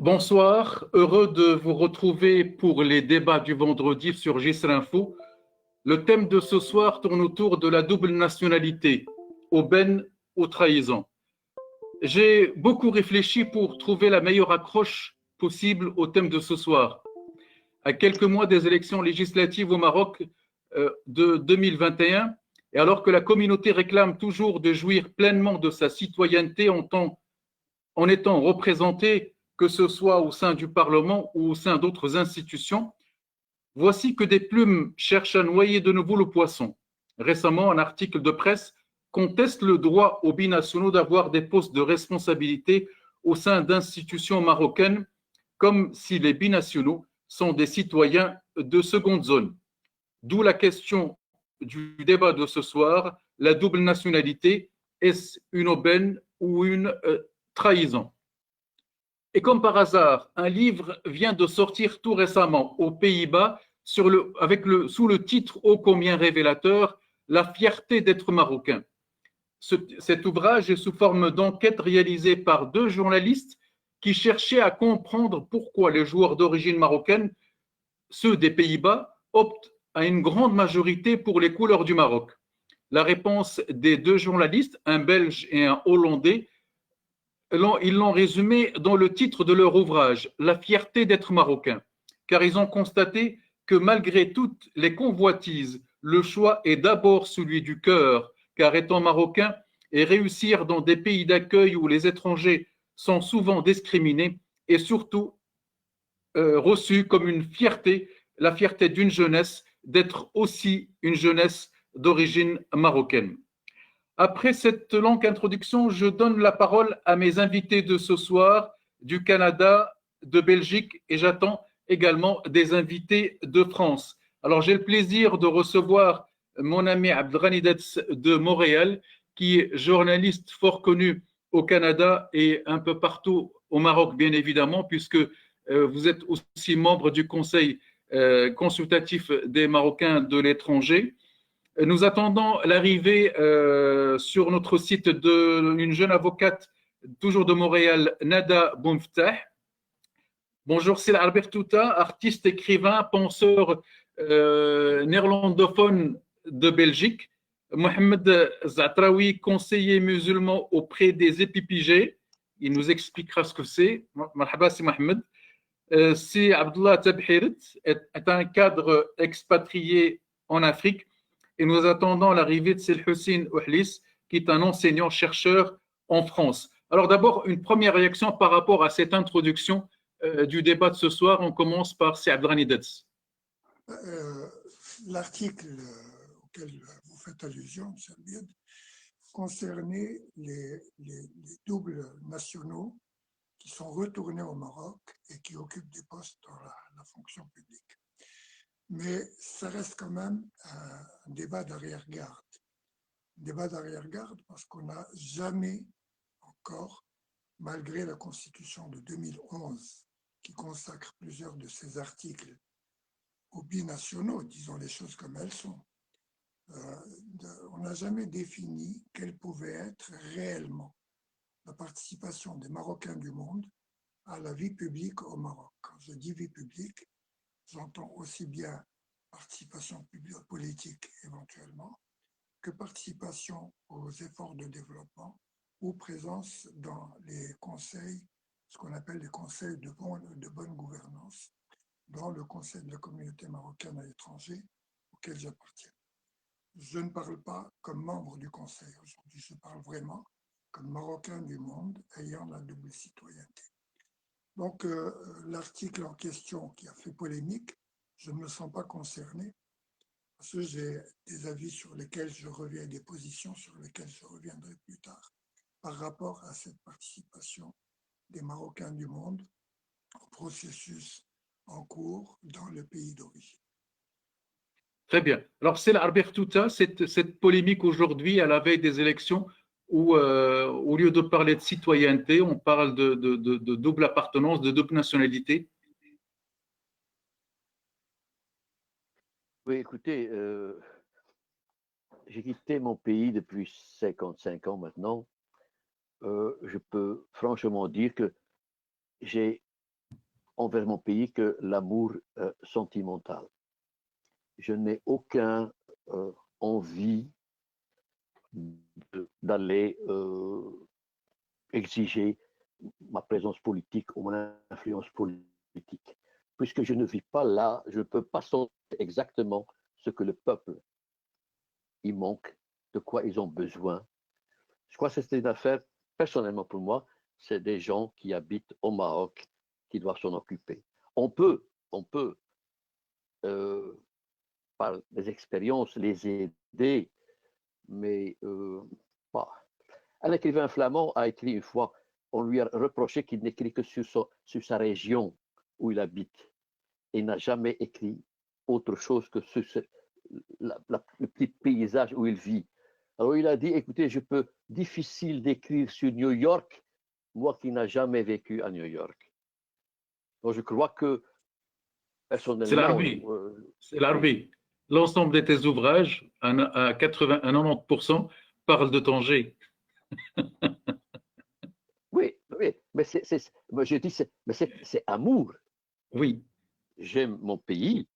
Bonsoir, heureux de vous retrouver pour les débats du vendredi sur Gisre Info. Le thème de ce soir tourne autour de la double nationalité, aubaine ou trahison. J'ai beaucoup réfléchi pour trouver la meilleure accroche possible au thème de ce soir. À quelques mois des élections législatives au Maroc de 2021, et alors que la communauté réclame toujours de jouir pleinement de sa citoyenneté en étant représentée, que ce soit au sein du Parlement ou au sein d'autres institutions, voici que des plumes cherchent à noyer de nouveau le poisson. Récemment, un article de presse conteste le droit aux binationaux d'avoir des postes de responsabilité au sein d'institutions marocaines, comme si les binationaux sont des citoyens de seconde zone. D'où la question du débat de ce soir, la double nationalité, est-ce une aubaine ou une trahison? Et comme par hasard, un livre vient de sortir tout récemment aux Pays-Bas sous le titre ô combien révélateur, La fierté d'être marocain. Cet ouvrage est sous forme d'enquête réalisée par deux journalistes qui cherchaient à comprendre pourquoi les joueurs d'origine marocaine, ceux des Pays-Bas, optent à une grande majorité pour les couleurs du Maroc. La réponse des deux journalistes, un Belge et un Hollandais, ils l'ont résumé dans le titre de leur ouvrage, La fierté d'être marocain, car ils ont constaté que malgré toutes les convoitises, le choix est d'abord celui du cœur, car étant marocain et réussir dans des pays d'accueil où les étrangers sont souvent discriminés et surtout reçus comme une fierté, la fierté d'une jeunesse, d'être aussi une jeunesse d'origine marocaine. Après cette longue introduction, je donne la parole à mes invités de ce soir du Canada, de Belgique et j'attends également des invités de France. Alors j'ai le plaisir de recevoir mon ami Abdelghani Detz de Montréal, qui est journaliste fort connu au Canada et un peu partout au Maroc, bien évidemment, puisque vous êtes aussi membre du Conseil consultatif des Marocains de l'étranger. Nous attendons l'arrivée sur notre site d'une jeune avocate, toujours de Montréal, Nada Boumftah. Bonjour, c'est Albert Touta, artiste, écrivain, penseur néerlandophone de Belgique. Mohamed Zatraoui, conseiller musulman auprès des épipigés. Il nous expliquera ce que c'est. Marhaba, c'est Mohamed. C'est Abdullah Tabhirit, est un cadre expatrié en Afrique. Et nous attendons l'arrivée de Selhoussine Ouhlis, qui est un enseignant-chercheur en France. Alors d'abord, une première réaction par rapport à cette introduction du débat de ce soir. On commence par Abdelghani Detz. L'article auquel vous faites allusion, M. Bied, concernait les doubles nationaux qui sont retournés au Maroc et qui occupent des postes dans la fonction publique. Mais ça reste quand même un débat d'arrière-garde. Débat d'arrière-garde parce qu'on n'a jamais encore, malgré la Constitution de 2011, qui consacre plusieurs de ces articles aux binationaux, disons les choses comme elles sont, on n'a jamais défini quelle pouvait être réellement la participation des Marocains du monde à la vie publique au Maroc. Quand je dis vie publique, j'entends aussi bien participation politique éventuellement que participation aux efforts de développement ou présence dans les conseils, ce qu'on appelle les conseils de bonne gouvernance, dans le Conseil de la communauté marocaine à l'étranger auquel j'appartiens. Je ne parle pas comme membre du Conseil aujourd'hui, je parle vraiment comme Marocain du monde ayant la double citoyenneté. Donc, l'article en question qui a fait polémique, je ne me sens pas concerné parce que j'ai des avis sur lesquels je reviens, des positions sur lesquelles je reviendrai plus tard par rapport à cette participation des Marocains du monde au processus en cours dans le pays d'origine. Très bien. Alors, c'est Albert Touta, cette polémique aujourd'hui à la veille des élections où, au lieu de parler de citoyenneté, on parle de double appartenance, de double nationalité. Oui, écoutez, j'ai quitté mon pays depuis 55 ans maintenant. Je peux franchement dire que j'ai envers mon pays que l'amour sentimental. Je n'ai aucune envie d'aller exiger ma présence politique ou mon influence politique. Puisque je ne vis pas là, je ne peux pas sentir exactement ce que le peuple il manque, de quoi ils ont besoin. Je crois que c'est une affaire, personnellement pour moi, c'est des gens qui habitent au Maroc qui doivent s'en occuper. On peut par des expériences, les aider, mais pas. Un écrivain flamand a écrit une fois, on lui a reproché qu'il n'écrit que sur sa région où il habite et n'a jamais écrit autre chose que sur le petit paysage où il vit. Alors il a dit, écoutez, je peux difficile d'écrire sur New York, moi qui n'ai jamais vécu à New York. Donc je crois que personnellement... C'est l'Arabie. L'ensemble de tes ouvrages, à 90%, parlent de Tanger. Oui, mais je dis, c'est amour. Oui. J'aime mon pays.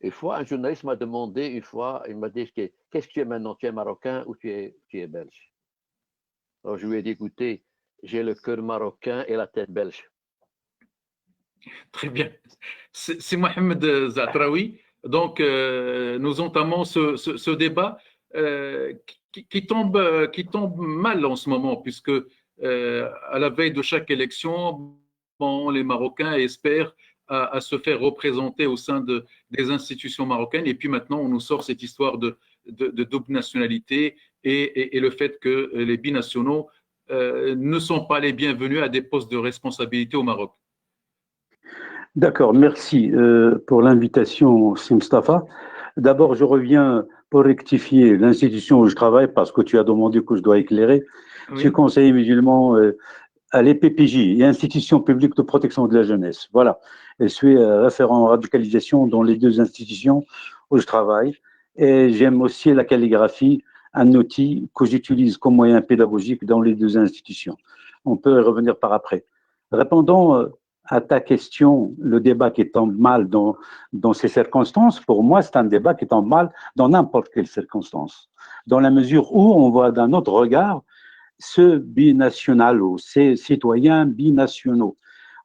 Une fois, un journaliste m'a demandé, il m'a dit, qu'est-ce que tu es maintenant? Tu es marocain ou tu es belge? Alors je lui ai dit, écoutez, j'ai le cœur marocain et la tête belge. Très bien. C'est Mohamed Zatraoui. Donc, nous entamons ce débat qui tombe mal en ce moment, puisque à la veille de chaque élection, bon, les Marocains espèrent à se faire représenter au sein des institutions marocaines. Et puis maintenant, on nous sort cette histoire de double nationalité et le fait que les binationaux ne sont pas les bienvenus à des postes de responsabilité au Maroc. D'accord, merci pour l'invitation, Mustafa. D'abord, je reviens pour rectifier l'institution où je travaille parce que tu as demandé que je dois éclairer. Oui. Je suis conseiller musulman à l'EPPJ, Institution publique de protection de la jeunesse. Voilà, je suis référent en radicalisation dans les deux institutions où je travaille. Et j'aime aussi la calligraphie, un outil que j'utilise comme moyen pédagogique dans les deux institutions. On peut y revenir par après. Répondons à ta question, le débat qui tombe mal dans ces circonstances, pour moi, c'est un débat qui tombe mal dans n'importe quelle circonstance. Dans la mesure où on voit d'un autre regard ce binational ou ces citoyens binationaux.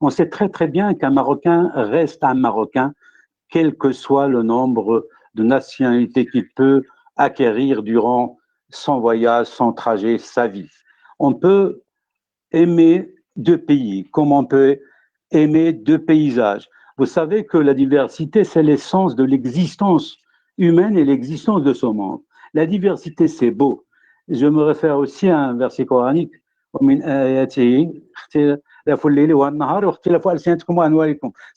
On sait très très bien qu'un Marocain reste un Marocain, quel que soit le nombre de nationalités qu'il peut acquérir durant son voyage, son trajet, sa vie. On peut aimer deux pays, comme on peut aimer deux paysages. Vous savez que la diversité, c'est l'essence de l'existence humaine et l'existence de ce monde. La diversité, c'est beau. Je me réfère aussi à un verset coranique. Ça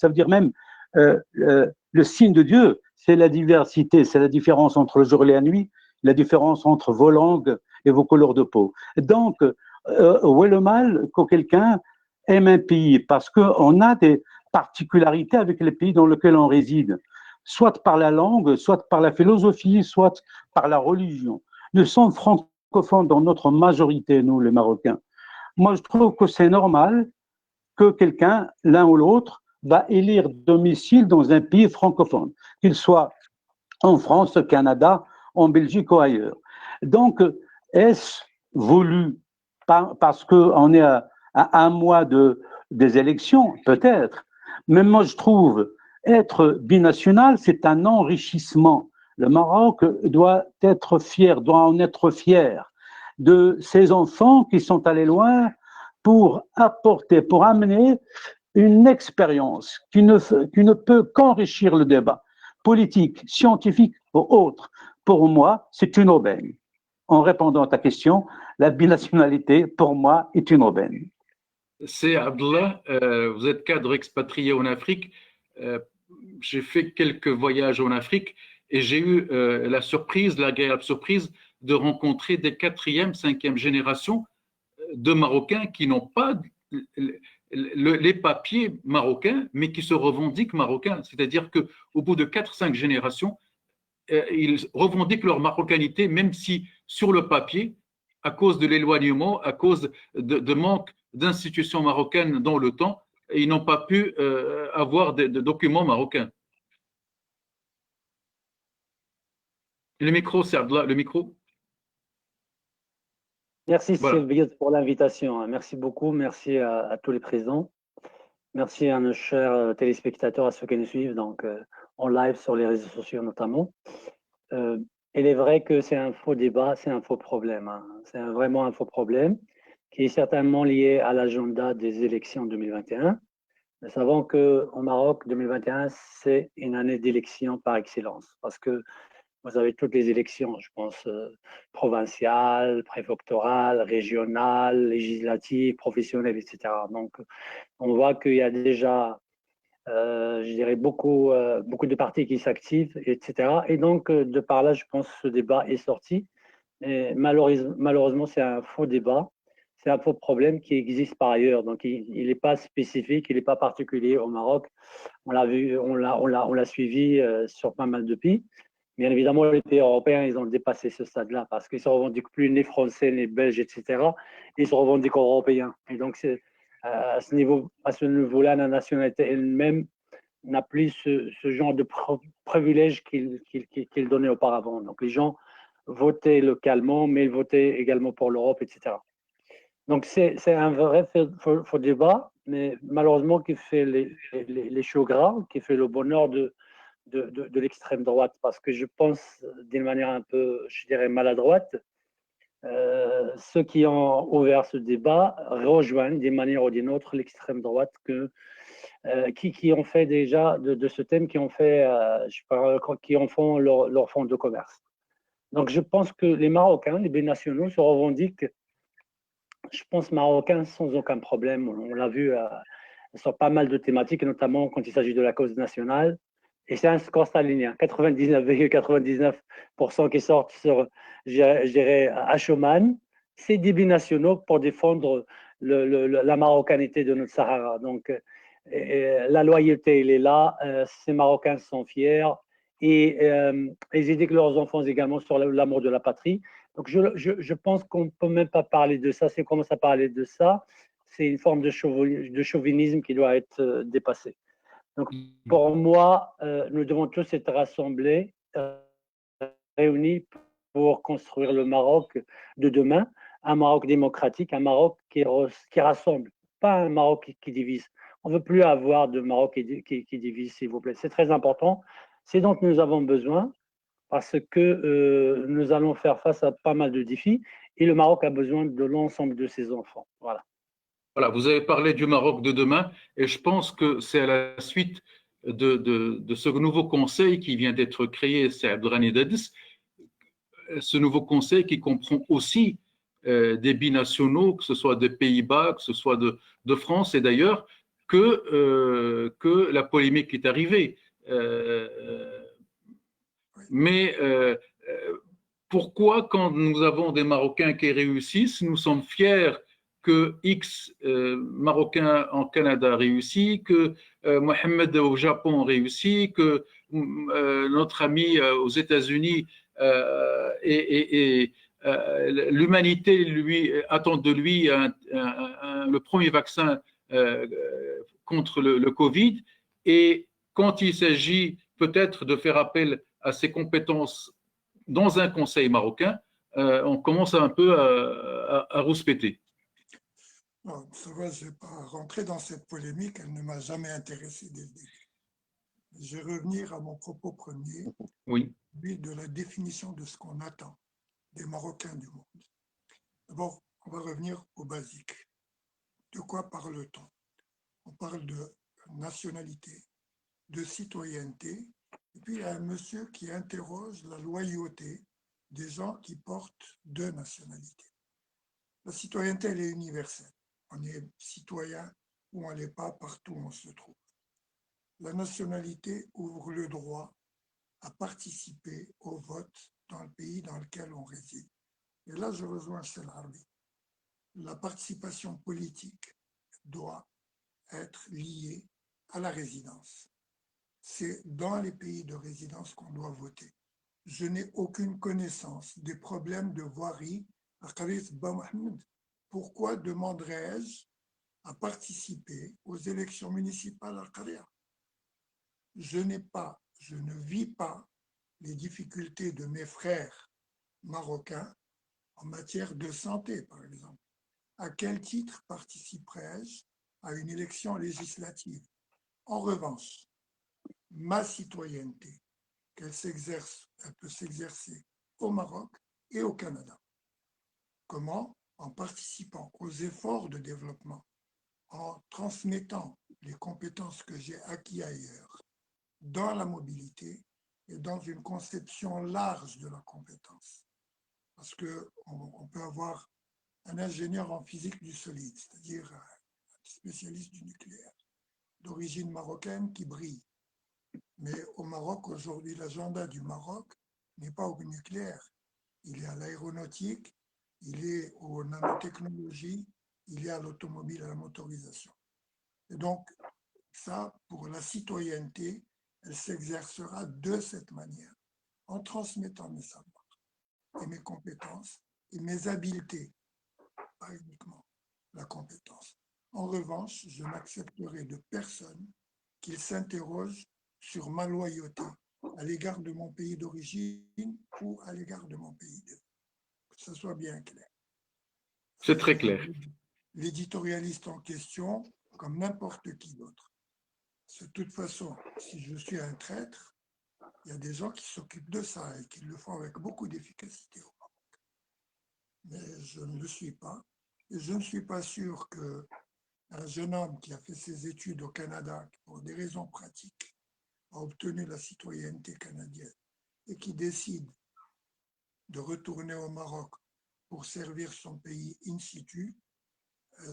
veut dire même le signe de Dieu, c'est la diversité, c'est la différence entre le jour et la nuit, la différence entre vos langues et vos couleurs de peau. Donc, où est le mal que quelqu'un aime un pays? Parce qu'on a des particularités avec les pays dans lesquels on réside, soit par la langue, soit par la philosophie, soit par la religion. Nous sommes francophones dans notre majorité, nous, les Marocains. Moi, je trouve que c'est normal que quelqu'un, l'un ou l'autre, va élire domicile dans un pays francophone, qu'il soit en France, au Canada, en Belgique ou ailleurs. Donc, est-ce voulu parce qu'on est à un mois des élections, peut-être, mais moi je trouve être binational, c'est un enrichissement. Le Maroc doit en être fier de ses enfants qui sont allés loin pour apporter, pour amener une expérience qui ne peut qu'enrichir le débat politique, scientifique ou autre. Pour moi, c'est une aubaine. En répondant à ta question, la binationalité, pour moi, est une aubaine. C'est Abdullah, vous êtes cadre expatrié en Afrique. J'ai fait quelques voyages en Afrique et j'ai eu l'agréable surprise de rencontrer des 4e, 5e générations de Marocains qui n'ont pas les papiers marocains, mais qui se revendiquent marocains. C'est-à-dire qu'au bout de 4-5 générations, ils revendiquent leur marocanité, même si sur le papier, à cause de l'éloignement, à cause de manque d'institutions marocaines dans le temps, ils n'ont pas pu avoir de documents marocains. Le micro, c'est Abdallah, le micro. Merci Voilà. Sylvie pour l'invitation. Merci beaucoup. Merci à tous les présents. Merci à nos chers téléspectateurs, à ceux qui nous suivent donc, en live sur les réseaux sociaux notamment. Il est vrai que c'est un faux débat, c'est un faux problème. Hein. C'est vraiment un faux problème qui est certainement lié à l'agenda des élections 2021. Nous savons qu'au Maroc, 2021, c'est une année d'élection par excellence parce que vous avez toutes les élections, je pense, provinciales, préfectorales, régionales, législatives, professionnelles, etc. Donc, on voit qu'il y a déjà, je dirais, beaucoup de partis qui s'activent, etc. Et donc, de par là, je pense que ce débat est sorti. Et malheureusement, c'est un faux débat. C'est un faux problème qui existe par ailleurs. Donc, il n'est pas spécifique, il n'est pas particulier au Maroc. On l'a vu, on l'a suivi sur pas mal de pays. Bien évidemment, les pays européens, ils ont dépassé ce stade-là parce qu'ils ne se revendiquent plus ni français, ni belges, etc. Ils se revendiquent européens. Et donc, à ce niveau-là, la nationalité elle-même n'a plus ce genre de privilège qu'il donnait auparavant. Donc, les gens votaient localement, mais ils votaient également pour l'Europe, etc. Donc, c'est un vrai faux débat, mais malheureusement, qui fait les choux gras, qui fait le bonheur de l'extrême droite, parce que je pense d'une manière un peu, je dirais, maladroite, ceux qui ont ouvert ce débat rejoignent d'une manière ou d'une autre l'extrême droite qui ont fait déjà de ce thème, qui en font leur fonds de commerce. Donc je pense que les Marocains, les binationaux, se revendiquent, je pense, marocains sans aucun problème. On l'a vu sur pas mal de thématiques, notamment quand il s'agit de la cause nationale. Et c'est un constat linéaire. 99,99% qui sortent sur, je dirais, Ashoman, c'est des binationaux pour défendre la marocanité de notre Sahara. Donc, la loyauté, elle est là. Ces Marocains sont fiers et ils éduquent leurs enfants également sur l'amour de la patrie. Donc, je pense qu'on ne peut même pas parler de ça. Si on commence à parler de ça, c'est une forme de chauvinisme qui doit être dépassée. Donc, pour moi, nous devons tous être rassemblés, réunis pour construire le Maroc de demain, un Maroc démocratique, un Maroc qui rassemble, pas un Maroc qui divise. On ne veut plus avoir de Maroc qui divise, s'il vous plaît. C'est très important. C'est dont nous avons besoin parce que nous allons faire face à pas mal de défis et le Maroc a besoin de l'ensemble de ses enfants. Voilà. Voilà, vous avez parlé du Maroc de demain et je pense que c'est à la suite de ce nouveau conseil qui vient d'être créé, c'est Abdelghani Dadis, ce nouveau conseil qui comprend aussi des binationaux, que ce soit des Pays-Bas, que ce soit de France et d'ailleurs, que la polémique est arrivée. Mais pourquoi, quand nous avons des Marocains qui réussissent, nous sommes fiers que X Marocain en Canada réussit, que Mohamed au Japon réussit, que notre ami aux États-Unis et l'humanité lui attend de lui le premier vaccin contre le Covid. Et quand il s'agit peut-être de faire appel à ses compétences dans un conseil marocain, on commence un peu à rouspéter. Non, ça va, je ne vais pas rentrer dans cette polémique, elle ne m'a jamais intéressé dès le début. Je vais revenir à mon propos premier, Oui. celui de la définition de ce qu'on attend des Marocains du monde. D'abord, on va revenir au basique. De quoi parle-t-on? On parle de nationalité, de citoyenneté, et puis il y a un monsieur qui interroge la loyauté des gens qui portent deux nationalités. La citoyenneté, elle est universelle. On est citoyen ou on n'est pas partout où on se trouve. La nationalité ouvre le droit à participer au vote dans le pays dans lequel on réside. Et là, je rejoins Chel Harbi. La participation politique doit être liée à la résidence. C'est dans les pays de résidence qu'on doit voter. Je n'ai aucune connaissance des problèmes de voirie à Kharif Ben Mohamed. Pourquoi demanderais-je à participer aux élections municipales à Qaria. Je ne vis pas les difficultés de mes frères marocains en matière de santé, par exemple. À quel titre participerai-je à une élection législative? En revanche, ma citoyenneté, elle peut s'exercer au Maroc et au Canada. Comment? En participant aux efforts de développement, en transmettant les compétences que j'ai acquises ailleurs, dans la mobilité et dans une conception large de la compétence. Parce qu'on peut avoir un ingénieur en physique du solide, c'est-à-dire un spécialiste du nucléaire, d'origine marocaine qui brille. Mais au Maroc, aujourd'hui, l'agenda du Maroc n'est pas au nucléaire. Il est à l'aéronautique, il est aux nanotechnologies, il est à l'automobile, à la motorisation. Et donc, ça, pour la citoyenneté, elle s'exercera de cette manière, en transmettant mes savoirs et mes compétences et mes habiletés, pas uniquement la compétence. En revanche, je n'accepterai de personne qu'il s'interroge sur ma loyauté à l'égard de mon pays d'origine ou à l'égard de mon pays de... Que ce soit bien clair. C'est très clair. L'éditorialiste en question, comme n'importe qui d'autre. De toute façon, si je suis un traître, il y a des gens qui s'occupent de ça et qui le font avec beaucoup d'efficacité au Maroc. Mais je ne le suis pas. Et je ne suis pas sûr qu'un jeune homme qui a fait ses études au Canada, pour des raisons pratiques, a obtenu la citoyenneté canadienne et qui décide de retourner au Maroc pour servir son pays in situ,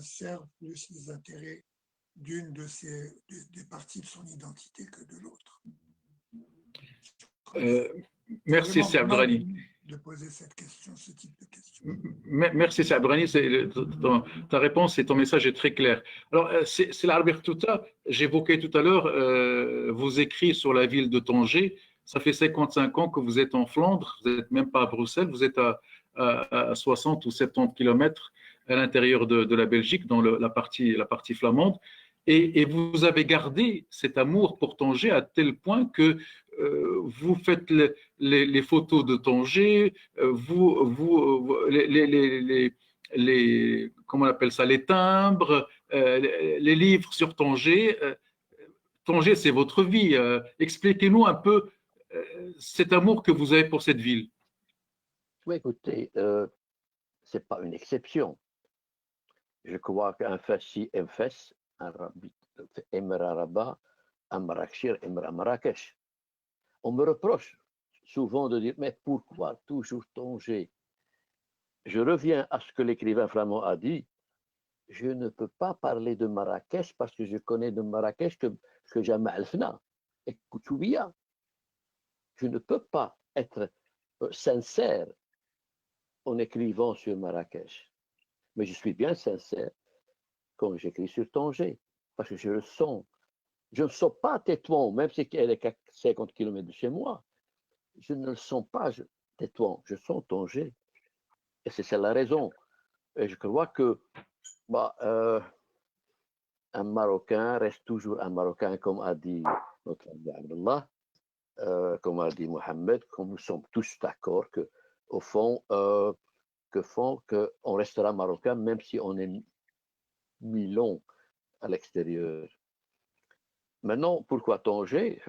serve plus les intérêts d'une des parties de son identité que de l'autre. Merci, c'est Abdrani. De poser cette question, ce type de question. Merci, c'est Abdrani. Ta réponse et ton message est très clair. Alors, c'est l'Albert Touta. J'évoquais tout à l'heure vos écrits sur la ville de Tanger. Ça fait 55 ans que vous êtes en Flandre. Vous n'êtes même pas à Bruxelles. Vous êtes à 60 ou 70 kilomètres à l'intérieur de la Belgique, dans la partie flamande. Et vous avez gardé cet amour pour Tanger à tel point que vous faites les photos de Tanger, comment on appelle ça, les timbres, les livres sur Tanger. Tanger, c'est votre vie. Expliquez-nous un peu cet amour que vous avez pour cette ville. Oui, écoutez, ce n'est pas une exception. Je crois qu'un fassi fes, un rabbi, Emra Rabat, un Marrakech, Emra Marrakech. On me reproche souvent de dire, mais pourquoi toujours Tanger? Je reviens à ce que l'écrivain flamand a dit. Je ne peux pas parler de Marrakech parce que je connais de Marrakech que Jamal Fna et Koutoubia. Je ne peux pas être sincère en écrivant sur Marrakech. Mais je suis bien sincère quand j'écris sur Tanger, parce que je le sens. Je ne sens pas Tétouan, même si elle est à 50 km de chez moi. Je ne le sens pas, Tétouan, je sens Tanger. Et c'est la raison. Et je crois que un Marocain reste toujours un Marocain, comme a dit notre ami Abdallah, comme a dit Mohamed, comme nous sommes tous d'accord qu'au fond, qu'on restera Marocain, même si on est mis long à l'extérieur. Maintenant, pourquoi Tanger?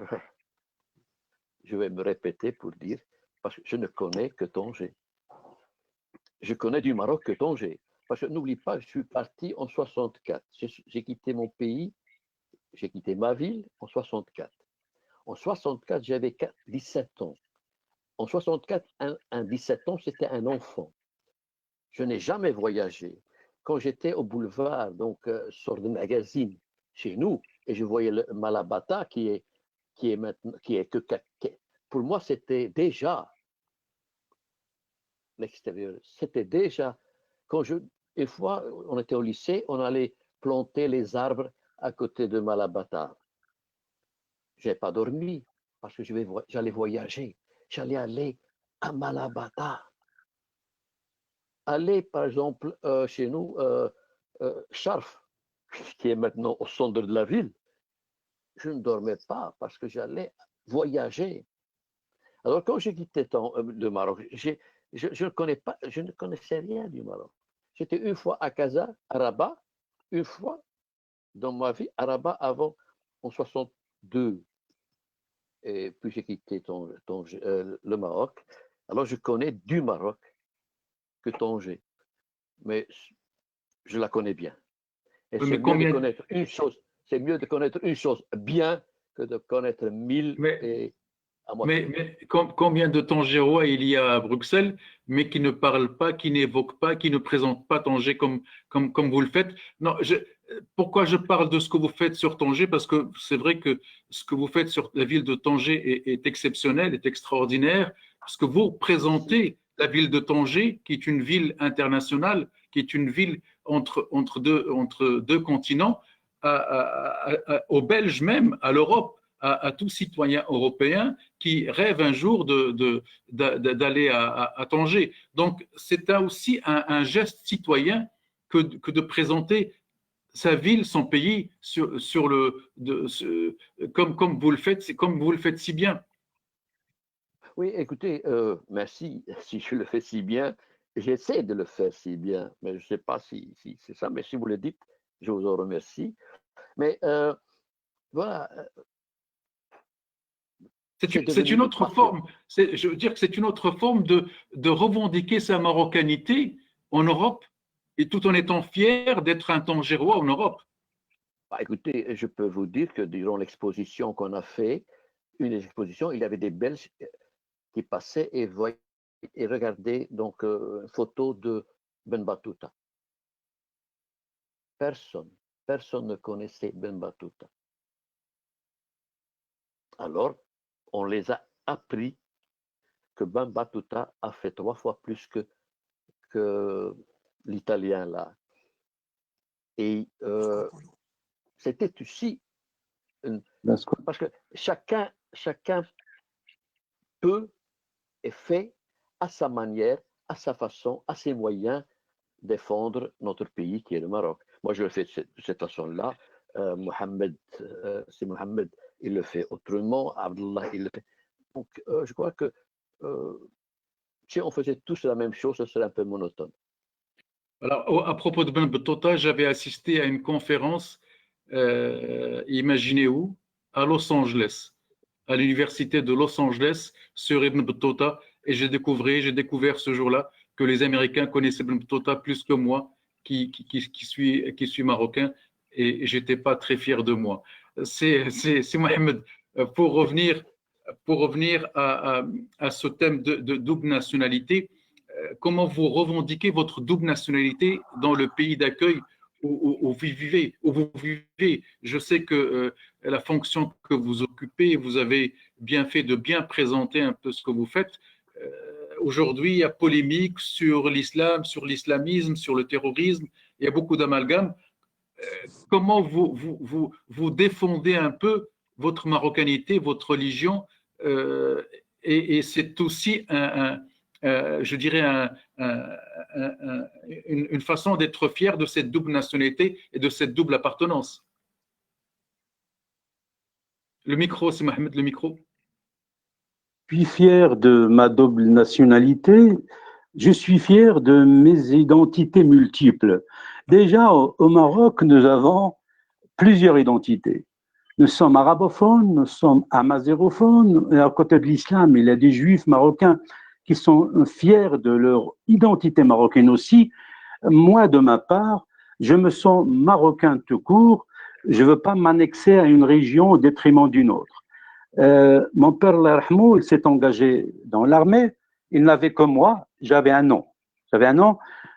Je vais me répéter pour dire, parce que je ne connais que Tanger. Je connais du Maroc que Tanger. Parce que n'oublie pas, je suis parti en 64. J'ai quitté mon pays, j'ai quitté ma ville en 64. En 64, j'avais 17 ans. En 64, un 17 ans, c'était un enfant. Je n'ai jamais voyagé. Quand j'étais au boulevard, donc sur le magazine chez nous, et je voyais le Malabata pour moi, c'était déjà l'extérieur. C'était déjà, une fois, on était au lycée, on allait planter les arbres à côté de Malabata. Je n'ai pas dormi parce que j'allais voyager. J'allais aller à Malabata. Aller, par exemple, chez nous, Charf. qui est maintenant au centre de la ville, je ne dormais pas parce que j'allais voyager. Alors, quand j'ai quitté le Maroc, je ne connaissais rien du Maroc. J'étais une fois à Casa, à Rabat, une fois dans ma vie à Rabat avant, en 62. Et puis j'ai quitté le Maroc. Alors, je connais du Maroc que Tanger. Mais je la connais bien. Et Oui, c'est mais mieux de connaître une chose. C'est mieux de connaître une chose bien que de connaître mille et à moitié. Mais combien de Tangérois il y a à Bruxelles, mais qui ne parlent pas, qui n'évoquent pas, qui ne présentent pas Tanger comme vous le faites? Non, pourquoi je parle de ce que vous faites sur Tanger? Parce que c'est vrai que ce que vous faites sur la ville de Tanger est exceptionnel, est extraordinaire, parce que vous présentez la ville de Tanger, qui est une ville internationale, qui est une ville entre deux continents, aux Belges même, à l'Europe, à tout citoyen européen qui rêve un jour d'aller à Tanger. Donc, c'est aussi un geste citoyen que de présenter sa ville, son pays, comme vous le faites, comme vous le faites si bien. Oui, écoutez, merci si je le fais si bien. J'essaie de le faire si bien, mais je ne sais pas si c'est ça. Mais si vous le dites, je vous en remercie. Mais voilà. C'est une autre forme. Je veux dire que c'est une autre forme de revendiquer sa marocanité en Europe, et tout en étant fier d'être un Tangérois en Europe. Bah, écoutez, je peux vous dire que durant l'exposition qu'on a fait, une exposition, il y avait des Belges qui passaient et regardaient donc une photo de Ben Battuta. Personne ne connaissait Ben Battuta. Alors, on les a appris que Ben Battuta a fait 3 fois plus que l'Italien là. Et c'était aussi parce que chacun peut et fait à sa manière, à sa façon, à ses moyens défendre notre pays qui est le Maroc. Moi, je le fais de cette façon-là. Mohamed, c'est Mohamed, il le fait autrement. Abdullah, il le fait. Donc, je crois que si on faisait tous la même chose, ce serait un peu monotone. Alors, à propos de Ben Battuta, j'avais assisté à une conférence, imaginez où? À Los Angeles, à l'université de Los Angeles, sur Ibn Battuta, et j'ai découvert ce jour-là que les Américains connaissaient Ibn Battuta plus que moi, qui suis marocain, et j'étais pas très fier de moi. C'est Mohamed, pour revenir à ce thème de double nationalité. Comment vous revendiquez votre double nationalité dans le pays d'accueil où vous vivez. Je sais que la fonction que vous occupez, vous avez bien fait de bien présenter un peu ce que vous faites. Aujourd'hui, il y a polémique sur l'islam, sur l'islamisme, sur le terrorisme. Il y a beaucoup d'amalgames. Comment vous défendez un peu votre marocanité, votre religion, et c'est aussi je dirais, une façon d'être fier de cette double nationalité et de cette double appartenance. Le micro, c'est Mohamed, le micro. Je suis fier de ma double nationalité. Je suis fier de mes identités multiples. Déjà, au Maroc, nous avons plusieurs identités. Nous sommes arabophones, nous sommes amazérophones, et à côté de l'islam, il y a des juifs marocains qui sont fiers de leur identité marocaine aussi. Moi, de ma part, je me sens marocain tout court. Je ne veux pas m'annexer à une région au détriment d'une autre. Mon père, il s'est engagé dans l'armée. Il n'avait que moi. J'avais un nom.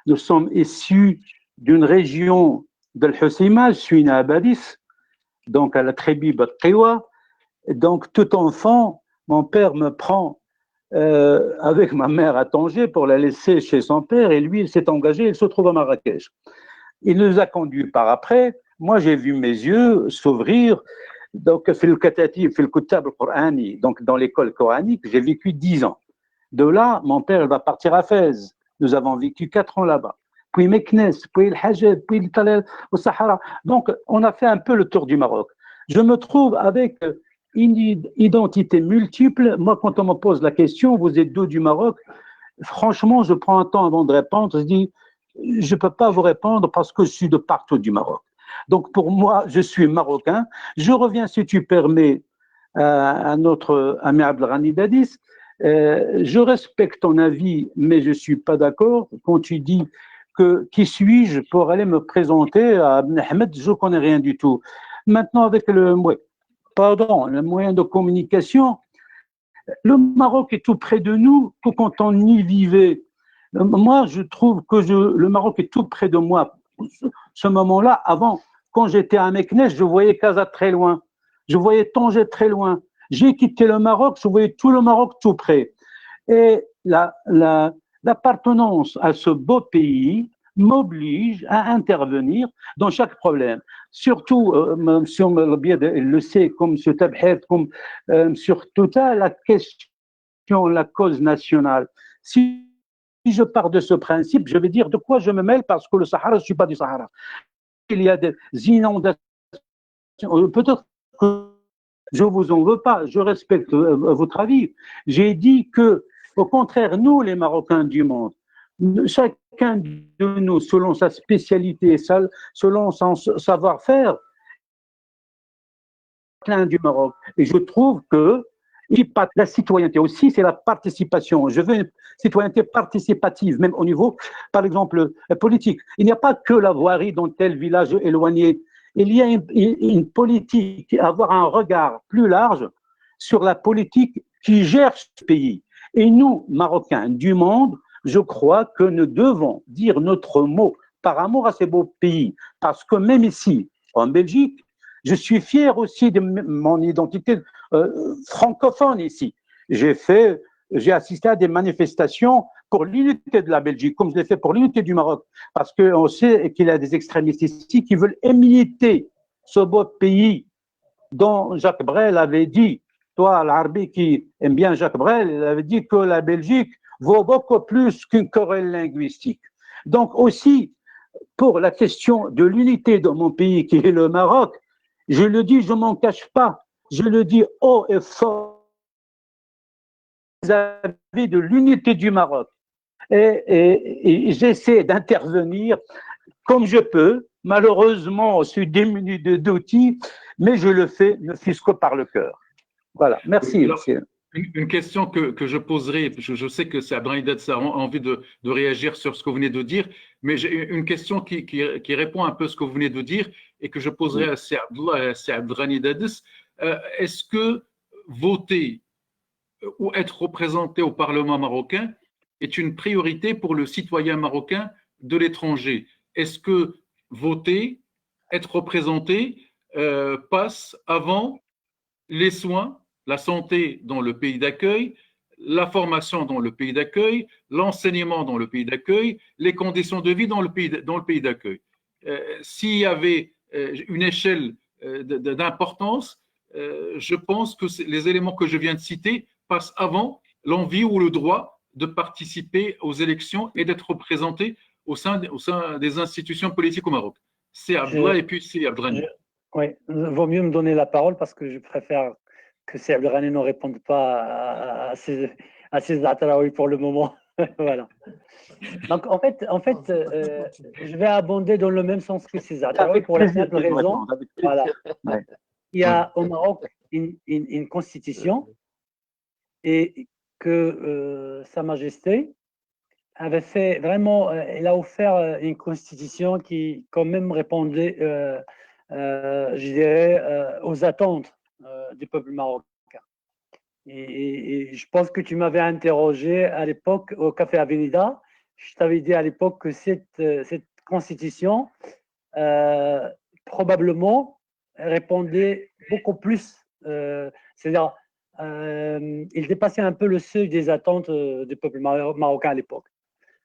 Nous sommes issus d'une région de l'Husseima. Je suis né à Badis, donc à la tribu Batqiwa. Donc, tout enfant, mon père me prend avec ma mère à Tanger pour la laisser chez son père, et lui, il s'est engagé, il se trouve à Marrakech. Il nous a conduits par après. Moi, j'ai vu mes yeux s'ouvrir. Donc, donc dans l'école coranique, j'ai vécu 10 ans. De là, mon père il va partir à Fès. Nous avons vécu 4 ans là-bas. puis Meknes, puis El Hajj, puis le Talal, au Sahara. Donc, on a fait un peu le tour du Maroc. Je me trouve avec une identité multiple. Moi, quand on me pose la question, vous êtes d'où du Maroc? Franchement, je prends un temps avant de répondre. Je dis, je ne peux pas vous répondre parce que je suis de partout du Maroc. Donc, pour moi, je suis marocain. Je reviens, si tu permets, à notre ami Abdelghani Dadis. Je respecte ton avis, mais je ne suis pas d'accord quand tu dis que qui suis-je pour aller me présenter à Ibn Ahmed, je ne connais rien du tout. Maintenant, avec le moyen de communication, le Maroc est tout près de nous, tout quand on y vivait. Moi, je trouve que le Maroc est tout près de moi. Ce moment-là, avant, quand j'étais à Meknès, je voyais Casa très loin. Je voyais Tanger très loin. J'ai quitté le Maroc, je voyais tout le Maroc tout près. Et l'appartenance à ce beau pays m'oblige à intervenir dans chaque problème. Surtout, M. Albied le sait, comme M. Tabhet, comme sur tout ça, la question, la cause nationale. Si je pars de ce principe, je vais dire de quoi je me mêle parce que le Sahara, je ne suis pas du Sahara. Il y a des inondations. Peut-être que je ne vous en veux pas, je respecte votre avis. J'ai dit que, au contraire, nous, les Marocains du monde, chacun de nous, selon sa spécialité, selon son savoir-faire, plein du Maroc. Et je trouve que la citoyenneté aussi, c'est la participation. Je veux une citoyenneté participative, même au niveau, par exemple, politique. Il n'y a pas que la voirie dans tel village éloigné. Il y a une politique, avoir un regard plus large sur la politique qui gère ce pays. Et nous, Marocains du monde, je crois que nous devons dire notre mot par amour à ces beaux pays. Parce que même ici, en Belgique, je suis fier aussi de mon identité francophone ici. J'ai assisté à des manifestations pour l'unité de la Belgique, comme je l'ai fait pour l'unité du Maroc, parce qu'on sait qu'il y a des extrémistes ici qui veulent émietter ce beau pays dont Jacques Brel avait dit, toi, l'Arbi qui aime bien Jacques Brel, il avait dit que la Belgique vaut beaucoup plus qu'une querelle linguistique. Donc aussi, pour la question de l'unité de mon pays, qui est le Maroc, je le dis, je ne m'en cache pas, je le dis haut et fort vis-à-vis de l'unité du Maroc. Et j'essaie d'intervenir comme je peux. Malheureusement, je suis démuni d'outils, mais je le fais, ne fût-ce que par le cœur. Voilà, merci. Alors, une question que je poserai, je sais que c'est Abdelghani Dadis a envie de réagir sur ce que vous venez de dire, mais j'ai une question qui répond un peu à ce que vous venez de dire et que je poserai à C. Abdullah et à C. Abdelghani Dadis. Est-ce que voter ou être représenté au Parlement marocain est une priorité pour le citoyen marocain de l'étranger? Est-ce que voter, être représenté passe avant les soins, la santé dans le pays d'accueil, la formation dans le pays d'accueil, l'enseignement dans le pays d'accueil, les conditions de vie dans le pays d'accueil? S'il y avait une échelle d'importance, je pense que les éléments que je viens de citer passent avant l'envie ou le droit de participer aux élections et d'être représenté au sein des institutions politiques au Maroc. C'est Abdullah et puis c'est Abdelghani. Oui, il vaut mieux me donner la parole parce que je préfère que C. Abdelghani ne réponde pas à ces Zatraoui pour le moment. Voilà. Donc, en fait je vais abonder dans le même sens que ces Zatraoui pour la simple raison. Voilà. Il y a au Maroc une constitution et que Sa Majesté avait fait vraiment, il a offert une constitution qui quand même répondait, je dirais, aux attentes du peuple marocain. Et je pense que tu m'avais interrogé à l'époque au Café Avenida. Je t'avais dit à l'époque que cette constitution probablement répondait beaucoup plus, c'est-à-dire il dépassait un peu le seuil des attentes du peuple marocain à l'époque.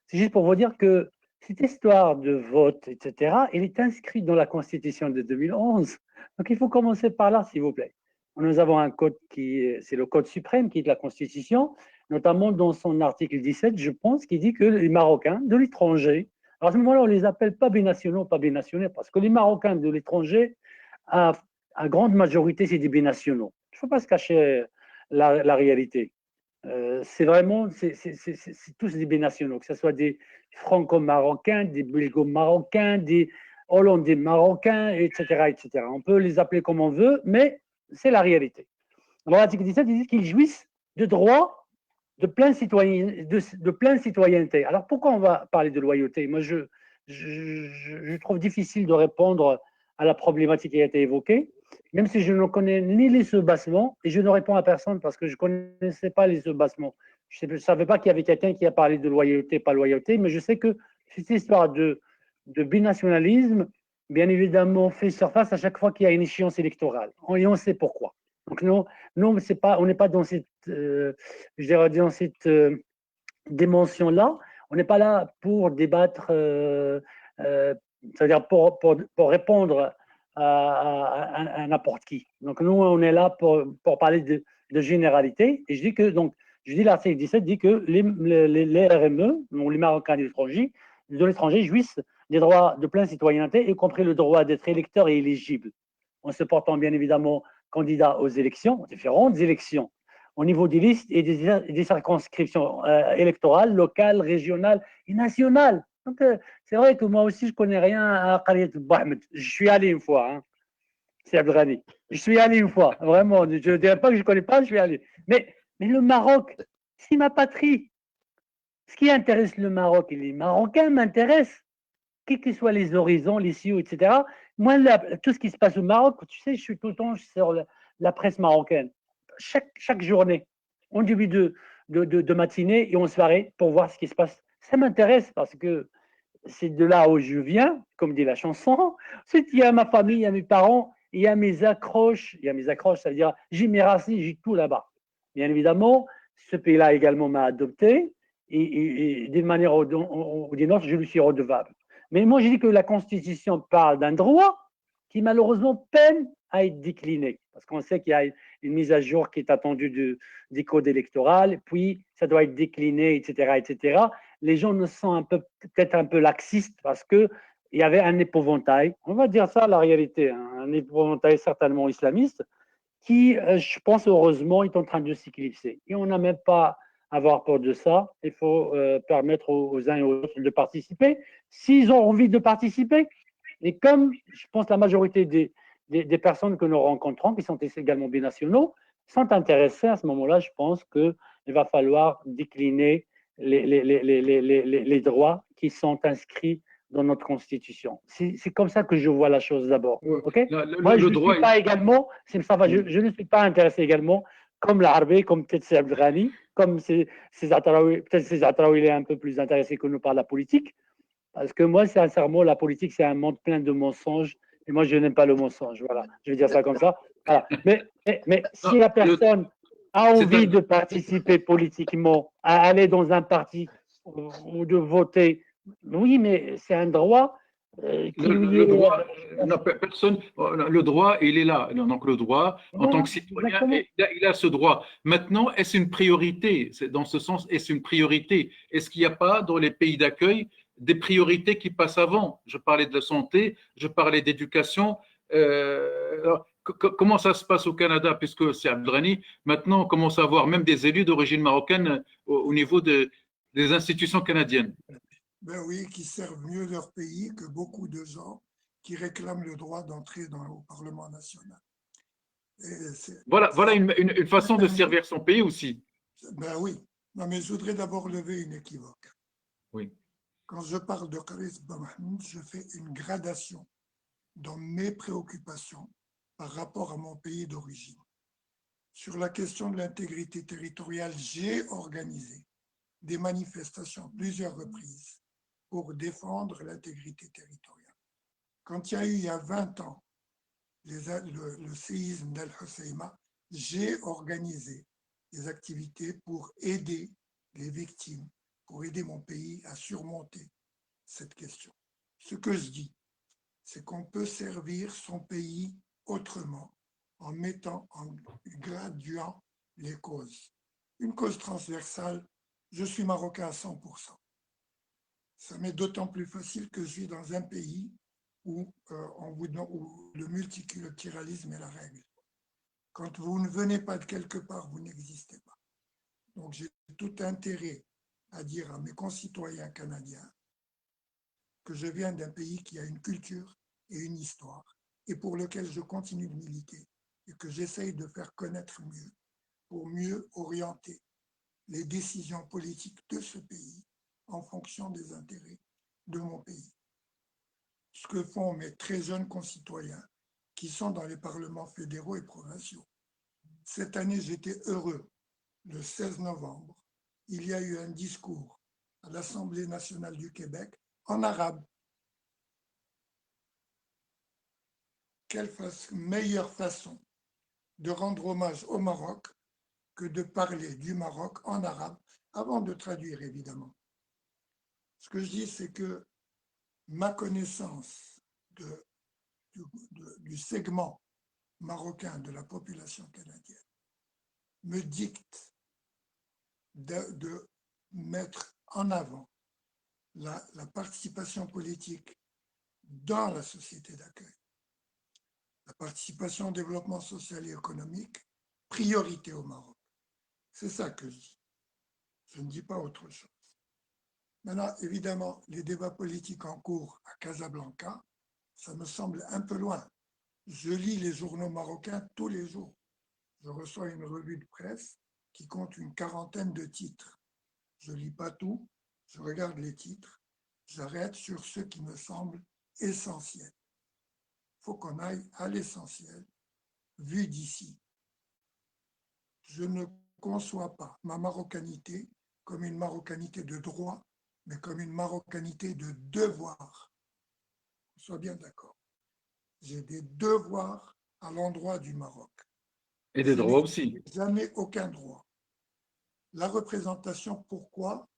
C'est juste pour vous dire que cette histoire de vote, etc., elle est inscrite dans la Constitution de 2011. Donc il faut commencer par là, s'il vous plaît. Nous avons un code c'est le code suprême qui est de la Constitution, notamment dans son article 17, je pense, qui dit que les Marocains de l'étranger Alors à ce moment-là, on ne les appelle pas binationaux, parce que les Marocains de l'étranger, à grande majorité, c'est des binationaux. Il ne faut pas se cacher la réalité. C'est vraiment, c'est tous des binationaux, que ce soit des franco-marocains, des belgo-marocains, des hollandais marocains, etc., etc. On peut les appeler comme on veut, mais c'est la réalité. Alors l'article 17 dit qu'ils jouissent de droits de pleine citoyenneté. Alors pourquoi on va parler de loyauté? Moi, je trouve difficile de répondre à la problématique qui a été évoquée, même si je ne connais ni les soubassements, et je ne réponds à personne parce que je ne connaissais pas les soubassements. Je ne savais pas qu'il y avait quelqu'un qui a parlé de loyauté, pas loyauté, mais je sais que cette histoire de binationalisme, bien évidemment, fait surface à chaque fois qu'il y a une échéance électorale. Et on sait pourquoi. Donc non, on n'est pas dans cette, je dirais, dans cette dimension-là. On n'est pas là pour débattre, c'est-à-dire pour répondre à n'importe qui. Donc nous, on est là pour parler de généralité. Et je dis que, donc, je dis l'article 17 dit que les RME, les Marocains de l'étranger, jouissent des droits de pleine citoyenneté, y compris le droit d'être électeur et éligible, en se portant bien évidemment candidat aux élections, différentes élections, au niveau des listes et des circonscriptions électorales, locales, régionales et nationales. Donc, c'est vrai que moi aussi, je ne connais rien à Qaryat Bouahmed. Je suis allé une fois, hein. C'est Abdelghani. Je suis allé une fois, vraiment. Je ne dirais pas que je ne connais pas, je suis allé. Mais le Maroc, c'est ma patrie. Ce qui intéresse le Maroc et les Marocains m'intéresse, quels que soient les horizons, les cieux, etc. Moi, tout ce qui se passe au Maroc, tu sais, je suis tout le temps sur la presse marocaine. Chaque journée, en début de matinée et en soirée, pour voir ce qui se passe. Ça m'intéresse parce que c'est de là où je viens, comme dit la chanson. C'est il y a ma famille, il y a mes parents, il y a mes accroches. Il y a mes accroches, ça veut dire j'ai mes racines, j'ai tout là-bas. Bien évidemment, ce pays-là également m'a adopté et d'une manière ou d'une autre, je lui suis redevable. Mais moi, je dis que la Constitution parle d'un droit qui malheureusement peine à être décliné. Parce qu'on sait qu'il y a une mise à jour qui est attendue des codes électoraux, puis ça doit être décliné, etc., etc. Les gens ne sont peut-être un peu laxistes parce qu'il y avait un épouvantail, on va dire ça la réalité, hein, un épouvantail certainement islamiste, qui, je pense, heureusement, est en train de s'éclipser. Et on n'a même pas à avoir peur de ça. Il faut permettre aux uns et aux autres de participer, s'ils ont envie de participer. Et comme, je pense, la majorité des personnes que nous rencontrons, qui sont également binationaux, sont intéressés à ce moment-là, je pense qu'il va falloir décliner les droits qui sont inscrits dans notre Constitution. C'est comme ça que je vois la chose d'abord. Okay? Moi, je ne suis pas également, ça va, je ne suis pas intéressé également, comme l'Arabie, comme peut-être c'est Abdelghani, comme peut-être c'est Zatraoui, il est un peu plus intéressé que nous par la politique, parce que moi, sincèrement, la politique, c'est un monde plein de mensonges, et moi, je n'aime pas le mensonge. Voilà, je vais dire ça comme ça. Voilà. Mais si la personne a envie de participer politiquement, à aller dans un parti ou de voter, oui, mais c'est un droit le droit, personne, le droit, il est là. Donc le droit, en tant que citoyen, il a ce droit. Maintenant, est-ce une priorité? Dans ce sens, est-ce une priorité? Est-ce qu'il n'y a pas dans les pays d'accueil des priorités qui passent avant? Je parlais de la santé, je parlais d'éducation. Comment ça se passe au Canada, puisque c'est Abdelghani? Maintenant, on commence à avoir même des élus d'origine marocaine au niveau des institutions canadiennes. Ben oui, qui servent mieux leur pays que beaucoup de gens qui réclament le droit d'entrer au Parlement national. Voilà une façon de servir son pays aussi. Ben oui. Non, mais je voudrais d'abord lever une équivoque. Oui. Quand je parle de Qaryat Bouahmed, je fais une gradation dans mes préoccupations par rapport à mon pays d'origine. Sur la question de l'intégrité territoriale, j'ai organisé des manifestations à plusieurs reprises pour défendre l'intégrité territoriale. Quand il y a eu, il y a 20 ans, le séisme d'Al Hoceima, j'ai organisé des activités pour aider les victimes, pour aider mon pays à surmonter cette question. Ce que je dis, c'est qu'on peut servir son pays autrement en graduant les causes. Une cause transversale, je suis marocain à 100%. ça m'est d'autant plus facile que je vis dans un pays où, où le multiculturalisme est la règle. Quand vous ne venez pas de quelque part, vous n'existez pas. Donc j'ai tout intérêt à dire à mes concitoyens canadiens que je viens d'un pays qui a une culture et une histoire et pour lequel je continue de militer et que j'essaye de faire connaître mieux pour mieux orienter les décisions politiques de ce pays en fonction des intérêts de mon pays. Ce que font mes très jeunes concitoyens qui sont dans les parlements fédéraux et provinciaux. Cette année, j'étais heureux. Le 16 novembre, il y a eu un discours à l'Assemblée nationale du Québec en arabe. Quelle meilleure façon de rendre hommage au Maroc que de parler du Maroc en arabe, avant de traduire évidemment. Ce que je dis, c'est que ma connaissance du segment marocain de la population canadienne me dicte de mettre en avant la participation politique dans la société d'accueil. La participation au développement social et économique, priorité au Maroc. C'est ça que je dis. Je ne dis pas autre chose. Maintenant, évidemment, les débats politiques en cours à Casablanca, ça me semble un peu loin. Je lis les journaux marocains tous les jours. Je reçois une revue de presse qui compte une quarantaine de titres. Je ne lis pas tout, je regarde les titres, j'arrête sur ceux qui me semblent essentiels. Il faut qu'on aille à l'essentiel, vu d'ici. Je ne conçois pas ma marocanité comme une marocanité de droit, mais comme une marocanité de devoir. Sois bien d'accord. J'ai des devoirs à l'endroit du Maroc. Et des droits aussi. Jamais aucun droit. La représentation, pourquoi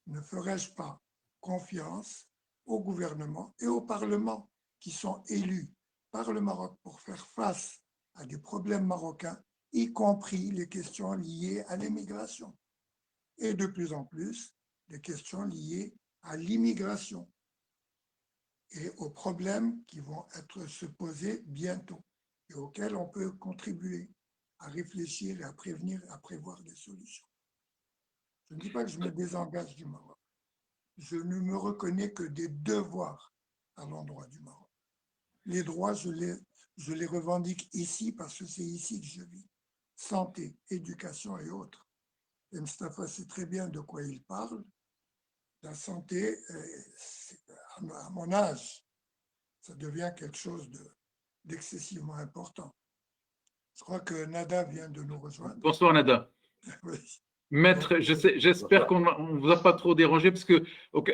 ne ferais-je pas confiance au gouvernement et au Parlement qui sont élus par le Maroc pour faire face à des problèmes marocains, y compris les questions liées à l'immigration. Et de plus en plus, les questions liées à l'immigration et aux problèmes qui vont se poser bientôt et auxquels on peut contribuer à réfléchir et à prévenir, à prévoir des solutions. Je ne dis pas que je me désengage du Maroc. Je ne me reconnais que des devoirs à l'endroit du Maroc. Les droits, je les revendique ici parce que c'est ici que je vis. Santé, éducation et autres. Et Mustapha sait très bien de quoi il parle. La santé, à mon âge, ça devient quelque chose d'excessivement important. Je crois que Nada vient de nous rejoindre. Bonsoir Nada. Oui. Maître, j'espère qu'on ne vous a pas trop dérangé, parce que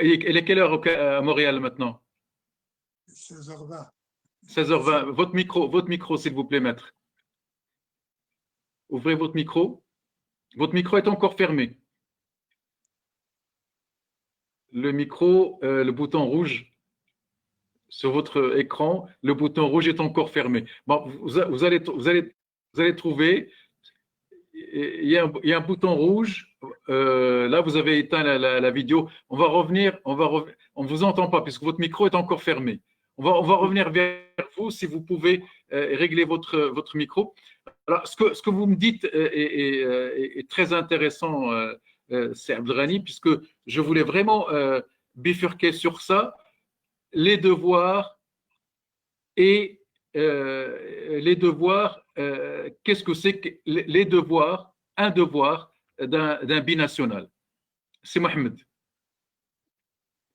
il est quelle heure à Montréal maintenant? 16h20. 16h20. Votre micro, s'il vous plaît, maître. Ouvrez votre micro. Votre micro est encore fermé. Le micro, le bouton rouge sur votre écran, le bouton rouge est encore fermé. Bon, vous allez trouver. Il y a un bouton rouge. Là, vous avez éteint la vidéo. On va revenir. On ne vous entend pas puisque votre micro est encore fermé. On va revenir vers vous si vous pouvez régler votre micro. Alors, ce que vous me dites est très intéressant, c'est Abdelghani, puisque je voulais vraiment bifurquer sur ça, les devoirs et les devoirs. Qu'est-ce que c'est que les devoirs, un devoir d'un binational? C'est Mohamed.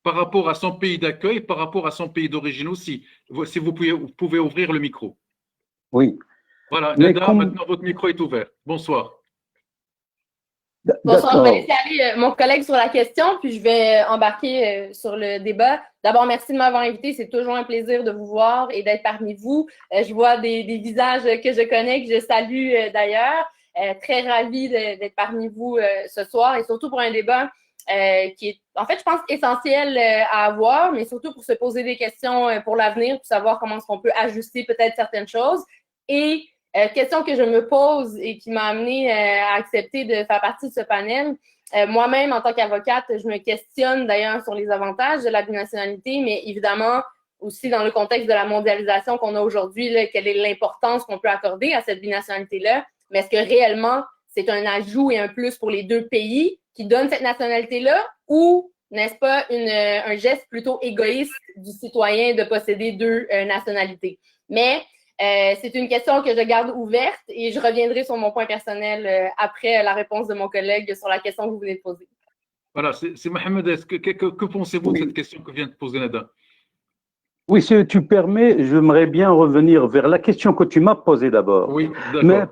Par rapport à son pays d'accueil, par rapport à son pays d'origine aussi. Si vous pouvez ouvrir le micro. Oui. Voilà, Nada, maintenant votre micro est ouvert. Bonsoir. Bonsoir, je vais laisser aller mon collègue sur la question, puis je vais embarquer sur le débat. D'abord, merci de m'avoir invité. C'est toujours un plaisir de vous voir et d'être parmi vous. Je vois des visages que je connais, que je salue d'ailleurs. Très ravie d'être parmi vous ce soir et surtout pour un débat qui est, en fait, je pense, essentiel à avoir, mais surtout pour se poser des questions pour l'avenir, pour savoir comment est-ce qu'on peut ajuster peut-être certaines choses et Question que je me pose et qui m'a amenée à accepter de faire partie de ce panel. Moi-même, en tant qu'avocate, je me questionne d'ailleurs sur les avantages de la binationalité, mais évidemment, aussi dans le contexte de la mondialisation qu'on a aujourd'hui, quelle est l'importance qu'on peut accorder à cette binationalité-là? Mais est-ce que réellement, c'est un ajout et un plus pour les deux pays qui donnent cette nationalité-là, ou n'est-ce pas un geste plutôt égoïste du citoyen de posséder deux nationalités? Mais c'est une question que je garde ouverte et je reviendrai sur mon point personnel après la réponse de mon collègue sur la question que vous venez de poser. Voilà, c'est Mohamed. Que pensez-vous de cette question que vient de poser Nada? Oui, si tu permets, j'aimerais bien revenir vers la question que tu m'as posée d'abord. Oui, Mais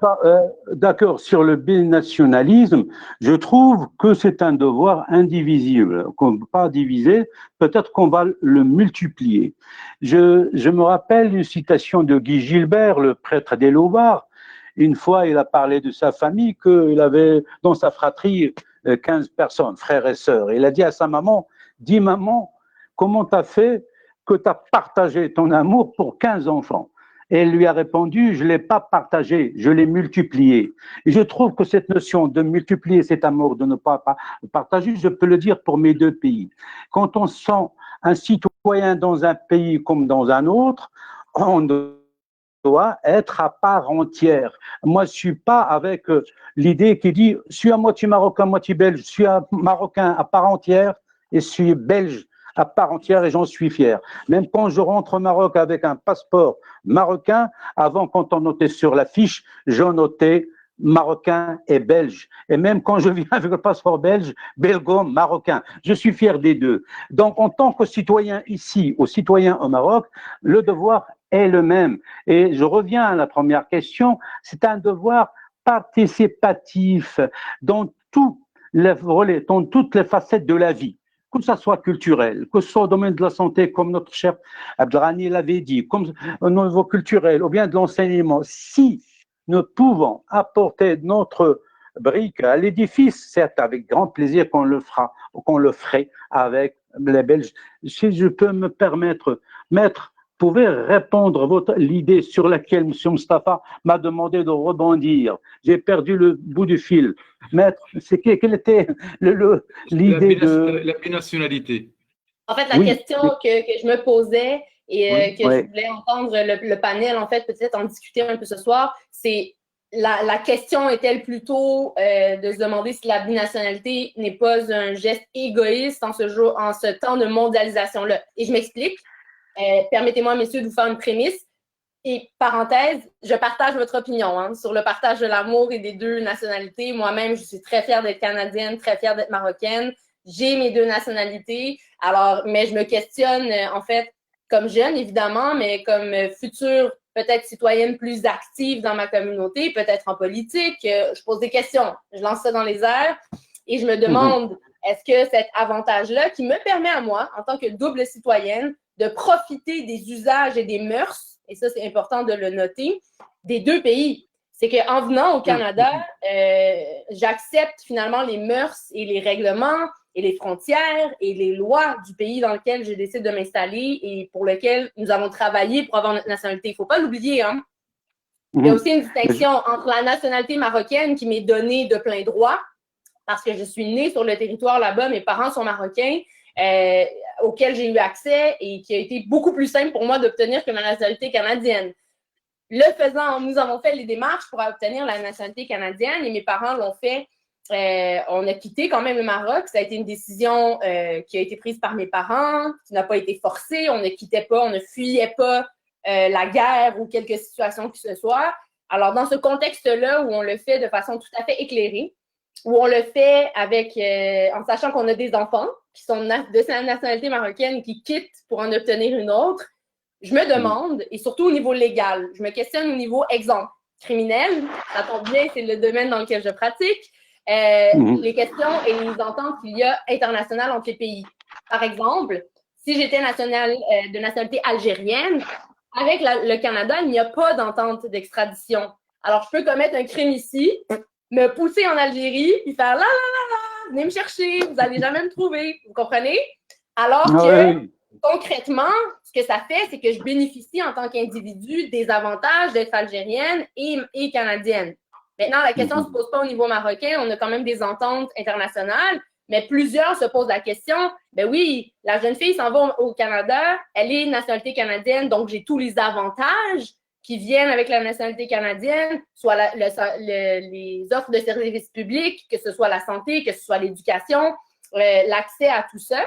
d'accord, sur le binationalisme, je trouve que c'est un devoir indivisible, qu'on ne peut pas diviser, peut-être qu'on va le multiplier. Je me rappelle une citation de Guy Gilbert, le prêtre des Lobards. Une fois, il a parlé de sa famille, qu'il avait dans sa fratrie 15 personnes, frères et sœurs. Il a dit à sa maman, dis maman, comment tu as fait que tu as partagé ton amour pour 15 enfants? Et elle lui a répondu, je ne l'ai pas partagé, je l'ai multiplié. Et je trouve que cette notion de multiplier cet amour, de ne pas partager, je peux le dire pour mes deux pays. Quand on sent un citoyen dans un pays comme dans un autre, on doit être à part entière. Moi, je ne suis pas avec l'idée qui dit, je suis à moitié marocain, moitié belge, je suis un marocain à part entière et je suis belge à part entière et j'en suis fier. Même quand je rentre au Maroc avec un passeport marocain, avant quand on notait sur la fiche, j'en notais marocain et belge. Et même quand je viens avec le passeport belge, belgo-marocain. Je suis fier des deux. Donc en tant que citoyen ici ou citoyen au Maroc, le devoir est le même. Et je reviens à la première question, c'est un devoir participatif dans tous les volets, dans toutes les facettes de la vie. Que ce soit culturel, que ce soit au domaine de la santé, comme notre cher Abdelrani l'avait dit, comme au niveau culturel, ou bien de l'enseignement. Si nous pouvons apporter notre brique à l'édifice, certes avec grand plaisir qu'on le fera, qu'on le ferait avec les Belges. Si je peux me permettre, Maître, pouvez répondre à l'idée sur laquelle M. Mustafa m'a demandé de rebondir. J'ai perdu le bout du fil. Maître, quelle était l'idée de… La binationalité. En fait, la question que je me posais et que je voulais entendre le panel, en fait, peut-être en discuter un peu ce soir, c'est la question est-elle plutôt de se demander si la binationalité n'est pas un geste égoïste en ce temps de mondialisation-là. Et je m'explique. Permettez-moi, messieurs, de vous faire une prémisse. Et parenthèse, je partage votre opinion sur le partage de l'amour et des deux nationalités. Moi-même, je suis très fière d'être canadienne, très fière d'être marocaine. J'ai mes deux nationalités. Alors, mais je me questionne, en fait, comme jeune, évidemment, mais comme future, peut-être citoyenne plus active dans ma communauté, peut-être en politique. Je pose des questions. Je lance ça dans les airs et je me demande, est-ce que cet avantage-là, qui me permet à moi, en tant que double citoyenne, de profiter des usages et des mœurs, et ça, c'est important de le noter, des deux pays. C'est qu'en venant au Canada, j'accepte finalement les mœurs et les règlements et les frontières et les lois du pays dans lequel je décide de m'installer et pour lequel nous avons travaillé pour avoir notre nationalité. Il ne faut pas l'oublier. Hein? Il y a aussi une distinction entre la nationalité marocaine qui m'est donnée de plein droit, parce que je suis née sur le territoire là-bas, mes parents sont marocains, auquel j'ai eu accès et qui a été beaucoup plus simple pour moi d'obtenir que ma nationalité canadienne. Le faisant, nous avons fait les démarches pour obtenir la nationalité canadienne et mes parents l'ont fait. On a quitté quand même le Maroc. Ça a été une décision qui a été prise par mes parents, qui n'a pas été forcée. On ne quittait pas, on ne fuyait pas la guerre ou quelque situation que ce soit. Alors, dans ce contexte-là où on le fait de façon tout à fait éclairée, où on le fait avec, en sachant qu'on a des enfants qui sont de sa nationalité marocaine et qui quittent pour en obtenir une autre, je me demande, et surtout au niveau légal, je me questionne au niveau exemple criminel, ça tombe bien, c'est le domaine dans lequel je pratique, les questions et les ententes qu'il y a internationales entre les pays. Par exemple, si j'étais de nationalité algérienne, avec le Canada, il n'y a pas d'entente d'extradition. Alors, je peux commettre un crime ici, me pousser en Algérie, puis faire venez me chercher, vous n'allez jamais me trouver. Vous comprenez? Alors que concrètement, ce que ça fait, c'est que je bénéficie en tant qu'individu des avantages d'être algérienne et canadienne. Maintenant, la question ne se pose pas au niveau marocain. On a quand même des ententes internationales, mais plusieurs se posent la question, ben oui, la jeune fille s'en va au Canada, elle est nationalité canadienne, donc j'ai tous les avantages qui viennent avec la nationalité canadienne, soit les offres de services publics, que ce soit la santé, que ce soit l'éducation, l'accès à tout ça.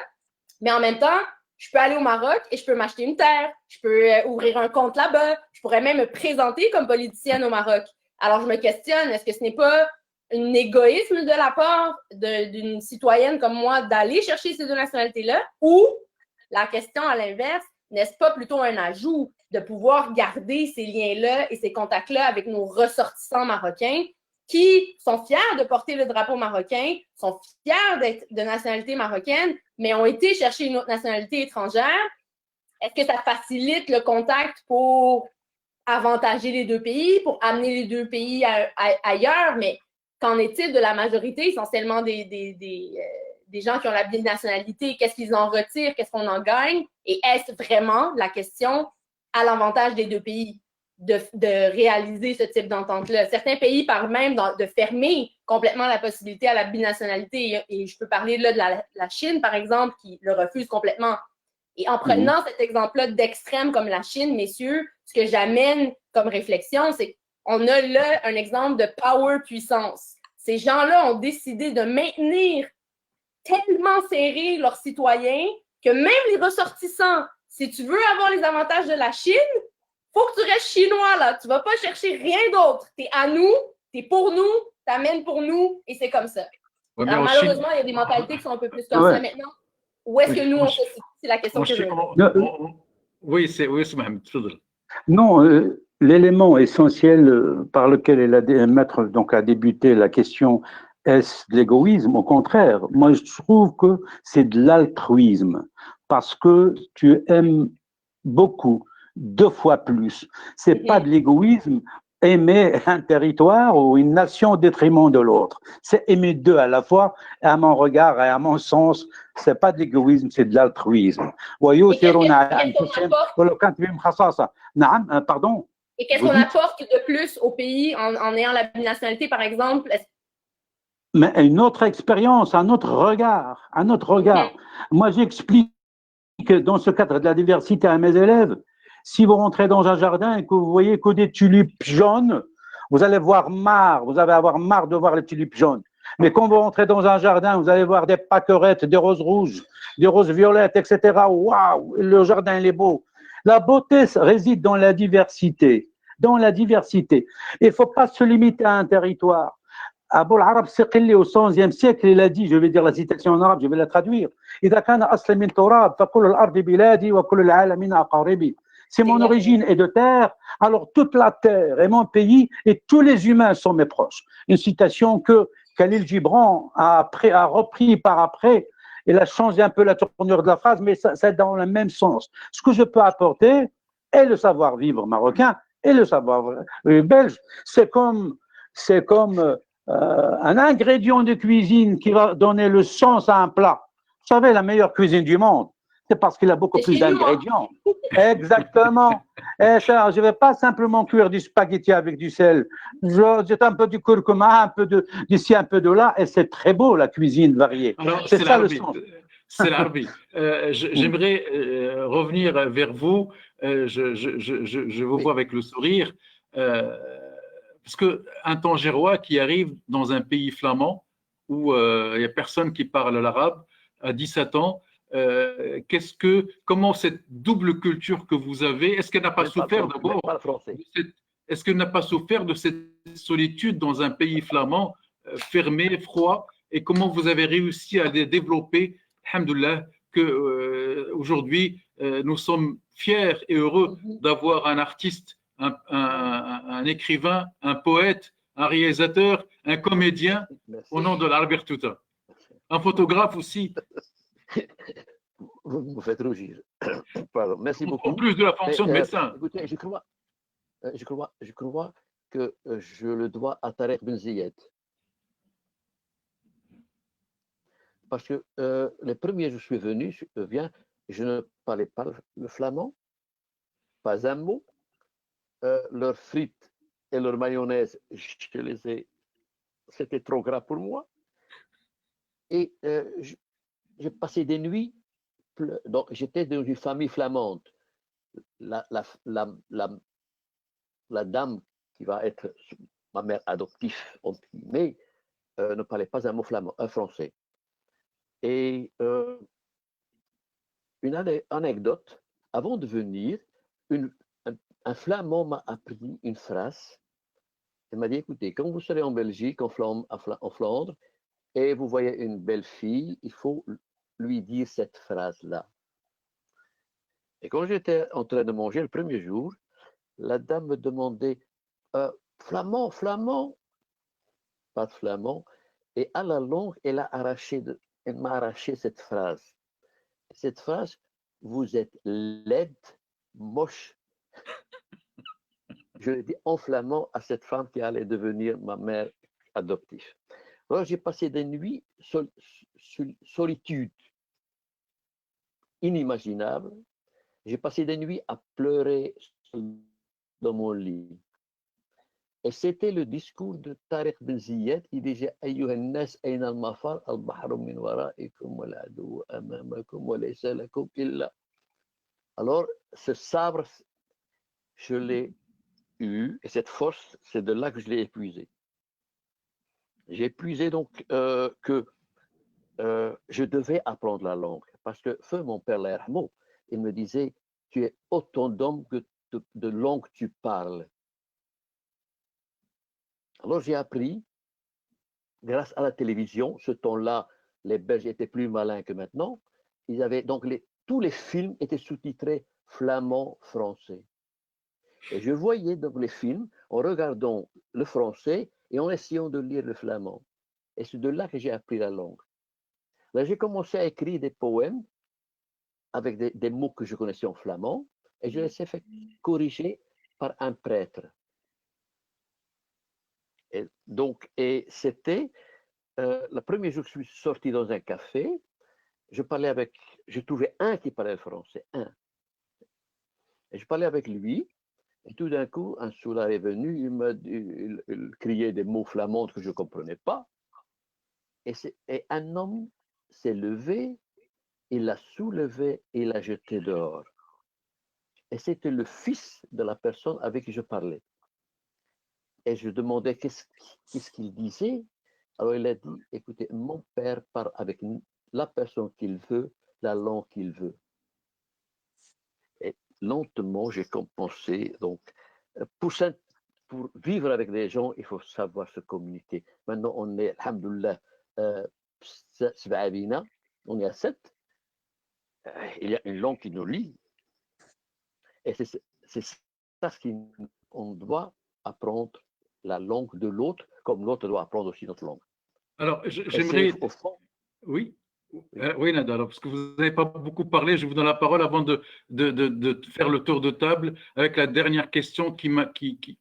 Mais en même temps, je peux aller au Maroc et je peux m'acheter une terre, je peux ouvrir un compte là-bas, je pourrais même me présenter comme politicienne au Maroc. Alors, je me questionne, est-ce que ce n'est pas un égoïsme de la part d'une citoyenne comme moi d'aller chercher ces deux nationalités-là, ou la question à l'inverse, n'est-ce pas plutôt un ajout de pouvoir garder ces liens-là et ces contacts-là avec nos ressortissants marocains qui sont fiers de porter le drapeau marocain, sont fiers d'être de nationalité marocaine, mais ont été chercher une autre nationalité étrangère? Est-ce que ça facilite le contact pour avantager les deux pays, pour amener les deux pays ailleurs? Mais qu'en est-il de la majorité, essentiellement des gens qui ont la binationalité? Qu'est-ce qu'ils en retirent? Qu'est-ce qu'on en gagne? Et est-ce vraiment la question à l'avantage des deux pays de réaliser ce type d'entente-là? Certains pays parlent même de fermer complètement la possibilité à la binationalité. Et je peux parler là de la Chine, par exemple, qui le refuse complètement. Et en prenant cet exemple-là d'extrême comme la Chine, messieurs, ce que j'amène comme réflexion, c'est qu'on a là un exemple de power puissance. Ces gens-là ont décidé de maintenir tellement serré leurs citoyens que même les ressortissants, si tu veux avoir les avantages de la Chine, il faut que tu restes chinois, là. Tu ne vas pas chercher rien d'autre. Tu es à nous, tu es pour nous, tu amènes pour nous, et c'est comme ça. Ouais, alors, malheureusement, il y a des mentalités qui sont un peu plus comme ça maintenant. Où est-ce que nous, on se situe? C'est la question que je veux. Oui, c'est Mohamed. Non, l'élément essentiel par lequel Maître a débuté la question, est-ce de l'égoïsme? Au contraire, moi je trouve que c'est de l'altruisme, parce que tu aimes beaucoup, 2 fois plus. C'est pas de l'égoïsme, aimer un territoire ou une nation au détriment de l'autre. C'est aimer deux à la fois, et à mon regard et à mon sens, c'est pas de l'égoïsme, c'est de l'altruisme. Pardon. Et qu'est-ce qu'on apporte de plus au pays en ayant la nationalité, par exemple? Mais une autre expérience, un autre regard, un autre regard. Moi, j'explique dans ce cadre de la diversité à mes élèves, si vous rentrez dans un jardin et que vous voyez que des tulipes jaunes, vous allez vous allez avoir marre de voir les tulipes jaunes. Mais quand vous rentrez dans un jardin, vous allez voir des pâquerettes, des roses rouges, des roses violettes, etc. Waouh, le jardin, il est beau. La beauté réside dans la diversité. Dans la diversité. Il ne faut pas se limiter à un territoire. Abou al-Arab Siqili au 11e siècle, il a dit, je vais dire la citation en arabe, je vais la traduire. Si mon origine est de terre, alors toute la terre est mon pays et tous les humains sont mes proches. Une citation que Khalil Gibran a repris par après. Il a changé un peu la tournure de la phrase, mais c'est dans le même sens. Ce que je peux apporter est le savoir-vivre marocain et le savoir-vivre belge. C'est comme un ingrédient de cuisine qui va donner le sens à un plat. Vous savez, la meilleure cuisine du monde, c'est parce qu'il a beaucoup plus d'ingrédients. Exactement. Et ça, je ne vais pas simplement cuire du spaghetti avec du sel. J'ai un peu du curcuma, un peu d'ici, un peu de là, et c'est très beau, la cuisine variée. C'est ça le sens. C'est l'arbitre. J'aimerais revenir vers vous. Je vous vois avec le sourire. Parce qu'un Tangérois qui arrive dans un pays flamand où il n'y a personne qui parle l'arabe à 17 ans, comment cette double culture que vous avez, est-ce qu'elle n'a pas souffert d'abord? Est-ce qu'elle n'a pas souffert de cette solitude dans un pays flamand, fermé, froid? Et comment vous avez réussi à les développer? Alhamdoulilah, qu'aujourd'hui, nous sommes fiers et heureux d'avoir un artiste, un écrivain, un poète, un réalisateur, un comédien. Merci. Au nom de l'Albert Touta. Un photographe aussi. Vous me faites rougir. Pardon. Merci beaucoup. En plus de la fonction de médecin. Écoutez, je crois que je le dois à Tarek Ben Ziyed. Parce que les premiers, je suis venu, Je ne parlais pas le flamand, pas un mot. Leurs frites et leur mayonnaise, je les ai, c'était trop gras pour moi. Et j'ai passé des nuits, donc j'étais dans une famille flamande. La dame qui va être ma mère adoptive, mais ne parlait pas un mot flamand, un français. Et une anecdote, avant de venir, un flamand m'a appris une phrase. Il m'a dit, écoutez, quand vous serez en Belgique, en Flandre, et vous voyez une belle fille, il faut lui dire cette phrase-là. Et quand j'étais en train de manger le premier jour, la dame me demandait, flamand, flamand, pas de flamand, et à la longue, elle m'a arraché cette phrase. Cette phrase, vous êtes laide, moche. Je l'ai dit en flamand à cette femme qui allait devenir ma mère adoptive. Alors j'ai passé des nuits solitude inimaginable. J'ai passé des nuits à pleurer dans mon lit. Et c'était le discours de Tariq Ben Ziyad qui disait أيها الناس أين المفر البحر من ورائكم والعدو أمامكم وليس لكم إلا. Alors ce sabre, je l'ai eu et cette force, c'est de là que je l'ai épuisé. J'ai épuisé donc que je devais apprendre la langue parce que feu mon père l'Ermo, il me disait tu es autant d'hommes que de langues tu parles. Alors j'ai appris grâce à la télévision. Ce temps-là, les Belges étaient plus malins que maintenant. Ils avaient donc tous les films étaient sous-titrés flamand, français. Et je voyais donc les films en regardant le français et en essayant de lire le flamand. Et c'est de là que j'ai appris la langue. Là, j'ai commencé à écrire des poèmes avec des mots que je connaissais en flamand et je les ai fait corriger par un prêtre. Et c'était le premier jour que je suis sorti dans un café, je trouvais un qui parlait français, un. Et je parlais avec lui, et tout d'un coup, un soulard est venu, il criait des mots flamands que je ne comprenais pas. Et un homme s'est levé, il l'a soulevé et il l'a jeté dehors. Et c'était le fils de la personne avec qui je parlais. Et je demandais qu'est-ce qu'il disait. Alors il a dit, écoutez, mon père parle avec la personne qu'il veut, la langue qu'il veut. Et lentement, j'ai compensé. Donc, pour vivre avec des gens, il faut savoir se communiquer. Maintenant, on est, alhamdoulilah, on est à 7. Il y a une langue qui nous lie. Et c'est ça ce qu'on doit apprendre la langue de l'autre, comme l'autre doit apprendre aussi notre langue. Alors, j'aimerais... Oui. Oui, Nada, alors, parce que vous n'avez pas beaucoup parlé, je vous donne la parole avant de faire le tour de table avec la dernière question qui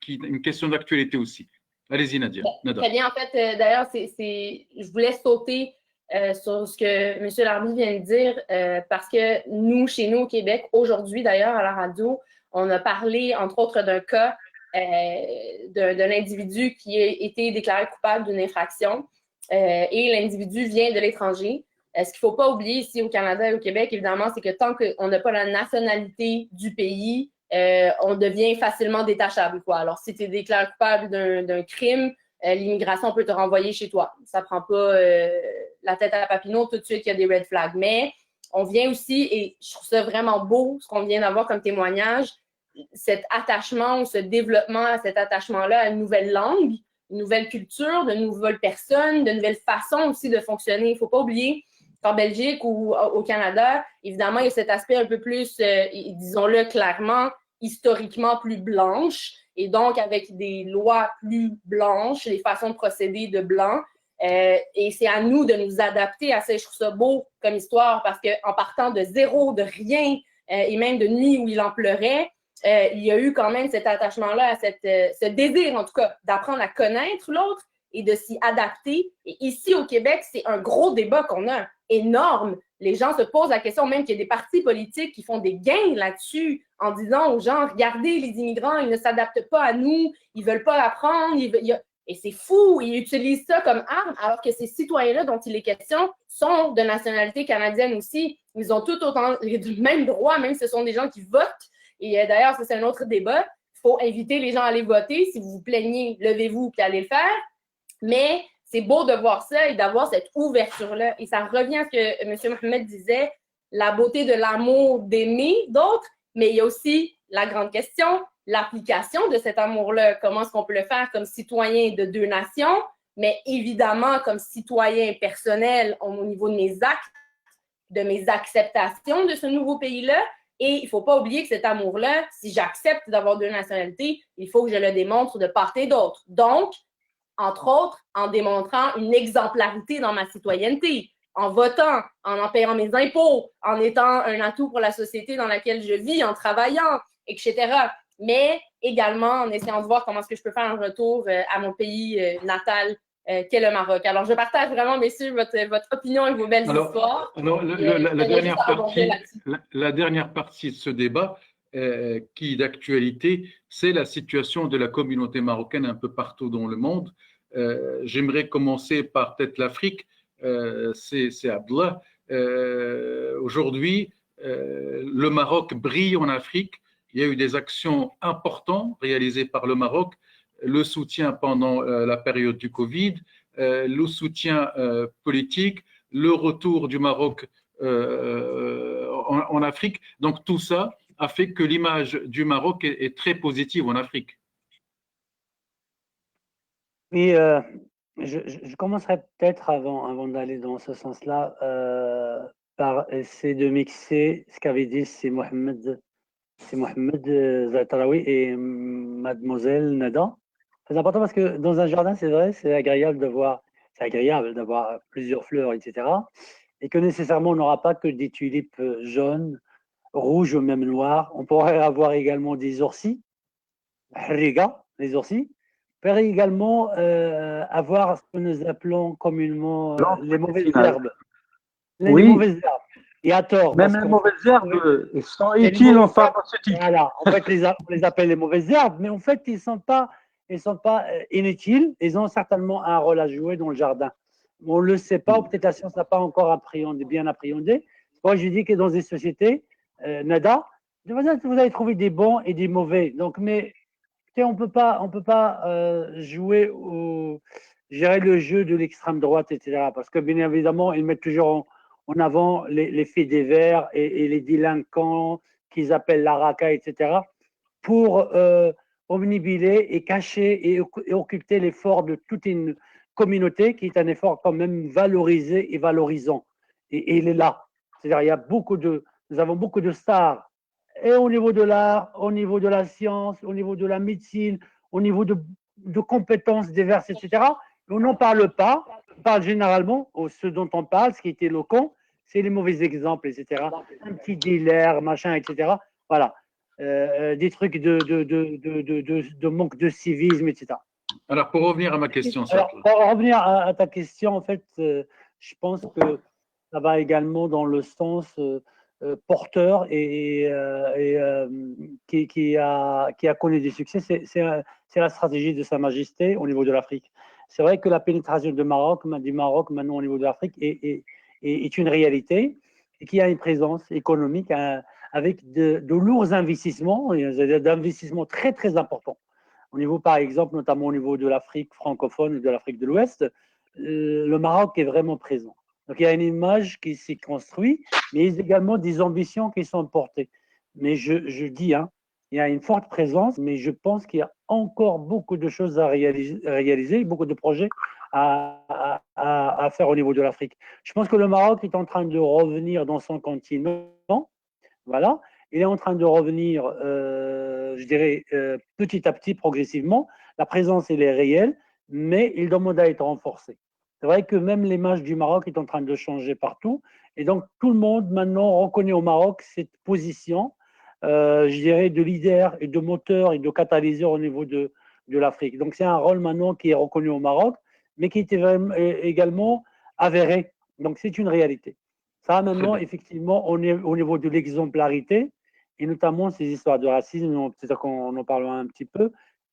une question d'actualité aussi. Allez-y, Nadia. Nada. Très bien, en fait, d'ailleurs, je voulais sauter sur ce que M. Larbi vient de dire, parce que nous, chez nous au Québec, aujourd'hui d'ailleurs, à la radio, on a parlé, entre autres, d'un cas d'un individu qui a été déclaré coupable d'une infraction et l'individu vient de l'étranger. Ce qu'il ne faut pas oublier ici au Canada et au Québec, évidemment, c'est que tant qu'on n'a pas la nationalité du pays, on devient facilement détachable, quoi. Alors, si tu es déclaré coupable d'un crime, l'immigration peut te renvoyer chez toi. Ça ne prend pas la tête à Papineau tout de suite, il y a des red flags. Mais on vient aussi, et je trouve ça vraiment beau, ce qu'on vient d'avoir comme témoignage, cet attachement ou ce développement à cet attachement-là à une nouvelle langue, une nouvelle culture, de nouvelles personnes, de nouvelles façons aussi de fonctionner. Il ne faut pas oublier qu'en Belgique ou au Canada, évidemment, il y a cet aspect un peu plus, disons-le clairement, historiquement plus blanche, et donc avec des lois plus blanches, les façons de procéder de blanc. Et c'est à nous de nous adapter à ça. Je trouve ça beau comme histoire parce qu'en partant de zéro, de rien, et même de nuit où il en pleurait, il y a eu quand même cet attachement-là, ce désir en tout cas d'apprendre à connaître l'autre et de s'y adapter. Et ici au Québec, c'est un gros débat qu'on a. énorme. Les gens se posent la question, même qu'il y a des partis politiques qui font des gains là-dessus en disant aux gens, regardez, les immigrants, ils ne s'adaptent pas à nous, ils ne veulent pas apprendre. Et c'est fou, ils utilisent ça comme arme, alors que ces citoyens-là dont il est question sont de nationalité canadienne aussi. Ils ont tout autant le même droit, même si ce sont des gens qui votent. Et d'ailleurs, ça, c'est un autre débat. Il faut inviter les gens à aller voter. Si vous vous plaignez, levez-vous et allez le faire. Mais c'est beau de voir ça et d'avoir cette ouverture-là. Et ça revient à ce que M. Mohamed disait, la beauté de l'amour d'aimer d'autres, mais il y a aussi la grande question, l'application de cet amour-là. Comment est-ce qu'on peut le faire comme citoyen de deux nations, mais évidemment comme citoyen personnel au niveau de mes actes, de mes acceptations de ce nouveau pays-là. Et il ne faut pas oublier que cet amour-là, si j'accepte d'avoir deux nationalités, il faut que je le démontre de part et d'autre. Donc, entre autres, en démontrant une exemplarité dans ma citoyenneté, en votant, en payant mes impôts, en étant un atout pour la société dans laquelle je vis, en travaillant, etc. Mais également en essayant de voir comment est-ce que je peux faire un retour à mon pays natal, qu'est le Maroc. Alors, je partage vraiment, messieurs, votre opinion et vos belles histoires. Alors, la dernière partie de ce débat, qui d'actualité, c'est la situation de la communauté marocaine un peu partout dans le monde. J'aimerais commencer par peut-être l'Afrique. C'est Abdallah. Aujourd'hui, le Maroc brille en Afrique. Il y a eu des actions importantes réalisées par le Maroc, le soutien pendant la période du Covid, le soutien politique, le retour du Maroc en Afrique. Donc tout ça a fait que l'image du Maroc est très positive en Afrique. Oui, je commencerai peut-être avant d'aller dans ce sens-là par essayer de mixer ce qu'avait dit c'est Mohamed Zatraoui et Mademoiselle Nada. C'est important parce que dans un jardin, c'est vrai, c'est agréable d'avoir plusieurs fleurs, etc. Et que nécessairement, on n'aura pas que des tulipes jaunes, rouges ou même noires. On pourrait avoir également des orsis, riga, les orsis. On pourrait également avoir ce que nous appelons communément les mauvaises herbes. Les mauvaises herbes. Et à tort. Même les mauvaises herbes sont utiles en pharmaceutique. Voilà, en fait, on les appelle les mauvaises herbes, mais en fait, ils ne sont pas inutiles. Ils ont certainement un rôle à jouer dans le jardin. On ne le sait pas, ou peut-être la science n'a pas encore bien appréhendé. Moi, je dis que dans des sociétés, Nada, vous allez trouver des bons et des mauvais. Donc, mais on ne peut pas jouer gérer le jeu de l'extrême droite, etc. Parce que bien évidemment, ils mettent toujours en avant les faits divers et les délinquants qu'ils appellent la raka, etc. pour omnibiler et cacher et occulter l'effort de toute une communauté qui est un effort quand même valorisé et valorisant. Et il est là. C'est-à-dire, nous avons beaucoup de stars, et au niveau de l'art, au niveau de la science, au niveau de la médecine, au niveau de compétences diverses, etc. On n'en parle pas. On parle généralement, ce dont on parle, ce qui est éloquent, c'est les mauvais exemples, etc. Un petit dealer, machin, etc. Voilà. Des trucs de manque de civisme, etc. Alors, pour revenir à ma question. Pour revenir à ta question, en fait, je pense que ça va également dans le sens porteur et qui a connu des succès. C'est la stratégie de Sa Majesté au niveau de l'Afrique. C'est vrai que la pénétration du Maroc maintenant au niveau de l'Afrique est une réalité et qui a une présence économique avec de lourds investissements, d'investissements très, très importants. Au niveau, par exemple, notamment au niveau de l'Afrique francophone et de l'Afrique de l'Ouest, le Maroc est vraiment présent. Donc, il y a une image qui s'est construite, mais il y a également des ambitions qui sont portées. Mais je dis, il y a une forte présence, mais je pense qu'il y a encore beaucoup de choses à réaliser, beaucoup de projets à faire au niveau de l'Afrique. Je pense que le Maroc est en train de revenir dans son continent. Voilà. Il est en train de revenir, je dirais, petit à petit, progressivement. La présence, elle est réelle, mais il demande à être renforcée. C'est vrai que même l'image du Maroc est en train de changer partout. Et donc, tout le monde maintenant reconnaît au Maroc cette position, je dirais, de leader et de moteur et de catalyseur au niveau de l'Afrique. Donc, c'est un rôle maintenant qui est reconnu au Maroc, mais qui était également avéré. Donc, c'est une réalité. Ça, maintenant, effectivement, on est au niveau de l'exemplarité, et notamment ces histoires de racisme, peut-être qu'on en parlera un petit peu.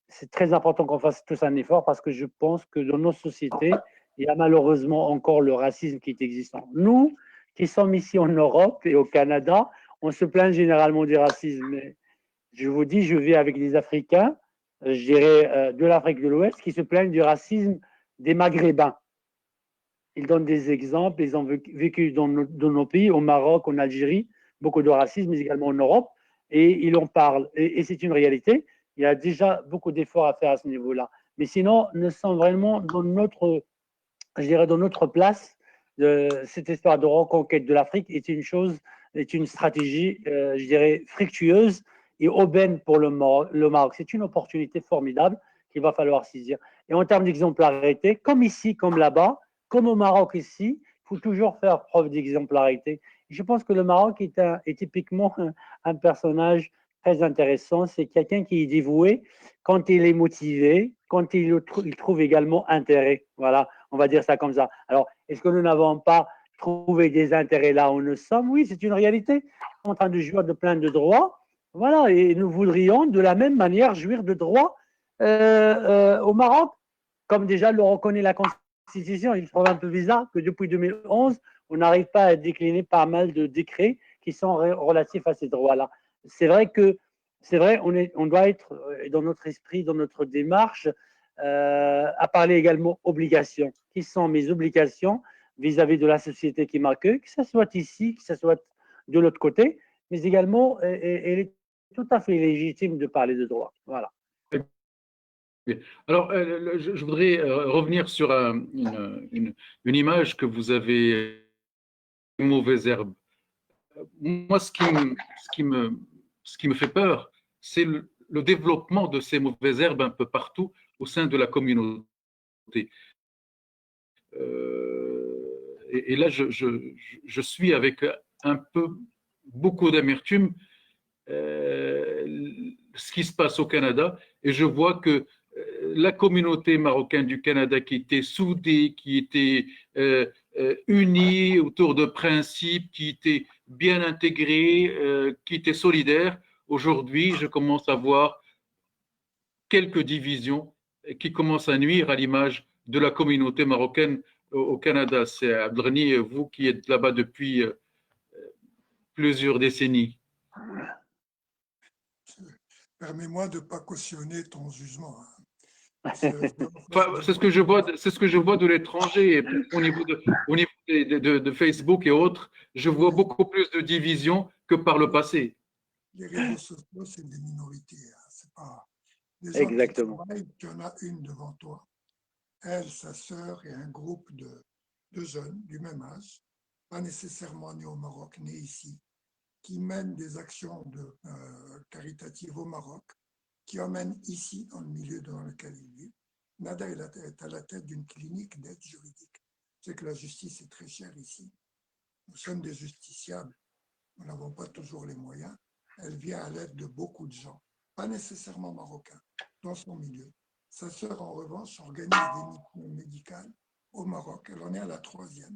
C'est très important qu'on fasse tous un effort parce que je pense que dans nos sociétés, il y a malheureusement encore le racisme qui est existant. Nous, qui sommes ici en Europe et au Canada, on se plaint généralement du racisme. Mais je vous dis, je vis avec des Africains, je dirais de l'Afrique de l'Ouest, qui se plaignent du racisme des Maghrébins. Ils donnent des exemples, ils ont vécu dans nos pays, au Maroc, en Algérie, beaucoup de racisme, mais également en Europe, et ils en parlent. Et c'est une réalité. Il y a déjà beaucoup d'efforts à faire à ce niveau-là. Mais sinon, nous sommes vraiment dans notre, je dirais, dans notre place. Cette histoire de reconquête de l'Afrique est une stratégie, je dirais, fructueuse et aubaine pour le Maroc. C'est une opportunité formidable qu'il va falloir saisir. Et en termes d'exemplarité, comme ici, comme là-bas, comme au Maroc ici, il faut toujours faire preuve d'exemplarité. Je pense que le Maroc est typiquement un personnage très intéressant. C'est quelqu'un qui est dévoué quand il est motivé, quand il trouve également intérêt. Voilà, on va dire ça comme ça. Alors, est-ce que nous n'avons pas trouvé des intérêts là où nous sommes? Oui, c'est une réalité. On est en train de jouir de plein de droits. Voilà, et nous voudrions de la même manière jouir de droits au Maroc, comme déjà le reconnaît la Constitution. Il trouve un peu bizarre que depuis 2011, on n'arrive pas à décliner pas mal de décrets qui sont relatifs à ces droits-là. C'est vrai, on doit être dans notre esprit, dans notre démarche, à parler également obligations. Qui sont mes obligations vis-à-vis de la société qui m'accueille, que ce soit ici, que ce soit de l'autre côté, mais également, elle est tout à fait légitime de parler de droit. Voilà. Alors, je voudrais revenir sur une image que vous avez, mauvaise herbe. Moi, ce qui me fait peur, c'est le développement de ces mauvaises herbes un peu partout au sein de la communauté. Et là, je suis avec beaucoup d'amertume ce qui se passe au Canada, et je vois que la communauté marocaine du Canada qui était soudée, qui était unie autour de principes, qui était bien intégrée, qui était solidaire, aujourd'hui, je commence à voir quelques divisions qui commencent à nuire à l'image de la communauté marocaine au Canada. C'est Abdelghani, vous qui êtes là-bas depuis plusieurs décennies. Permets-moi de ne pas cautionner ton jugement. C'est ce que je vois de l'étranger au niveau de Facebook et autres. Je vois beaucoup plus de divisions que par le passé. Les réseaux sociaux, c'est des minorités. C'est pas des gens Exactement. qui travaillent. Tu en as une devant toi. Elle, sa sœur et un groupe de jeunes du même âge, pas nécessairement nés au Maroc, nés ici, qui mènent des actions caritatives au Maroc, qui emmènent ici, dans le milieu dans lequel ils vivent. Nada est à la tête d'une clinique d'aide juridique. C'est que la justice est très chère ici. Nous sommes des justiciables. Nous n'avons pas toujours les moyens. Elle vient à l'aide de beaucoup de gens, pas nécessairement marocains, dans son milieu. Sa sœur, en revanche, organise des missions médicales au Maroc. Elle en est à la 3e.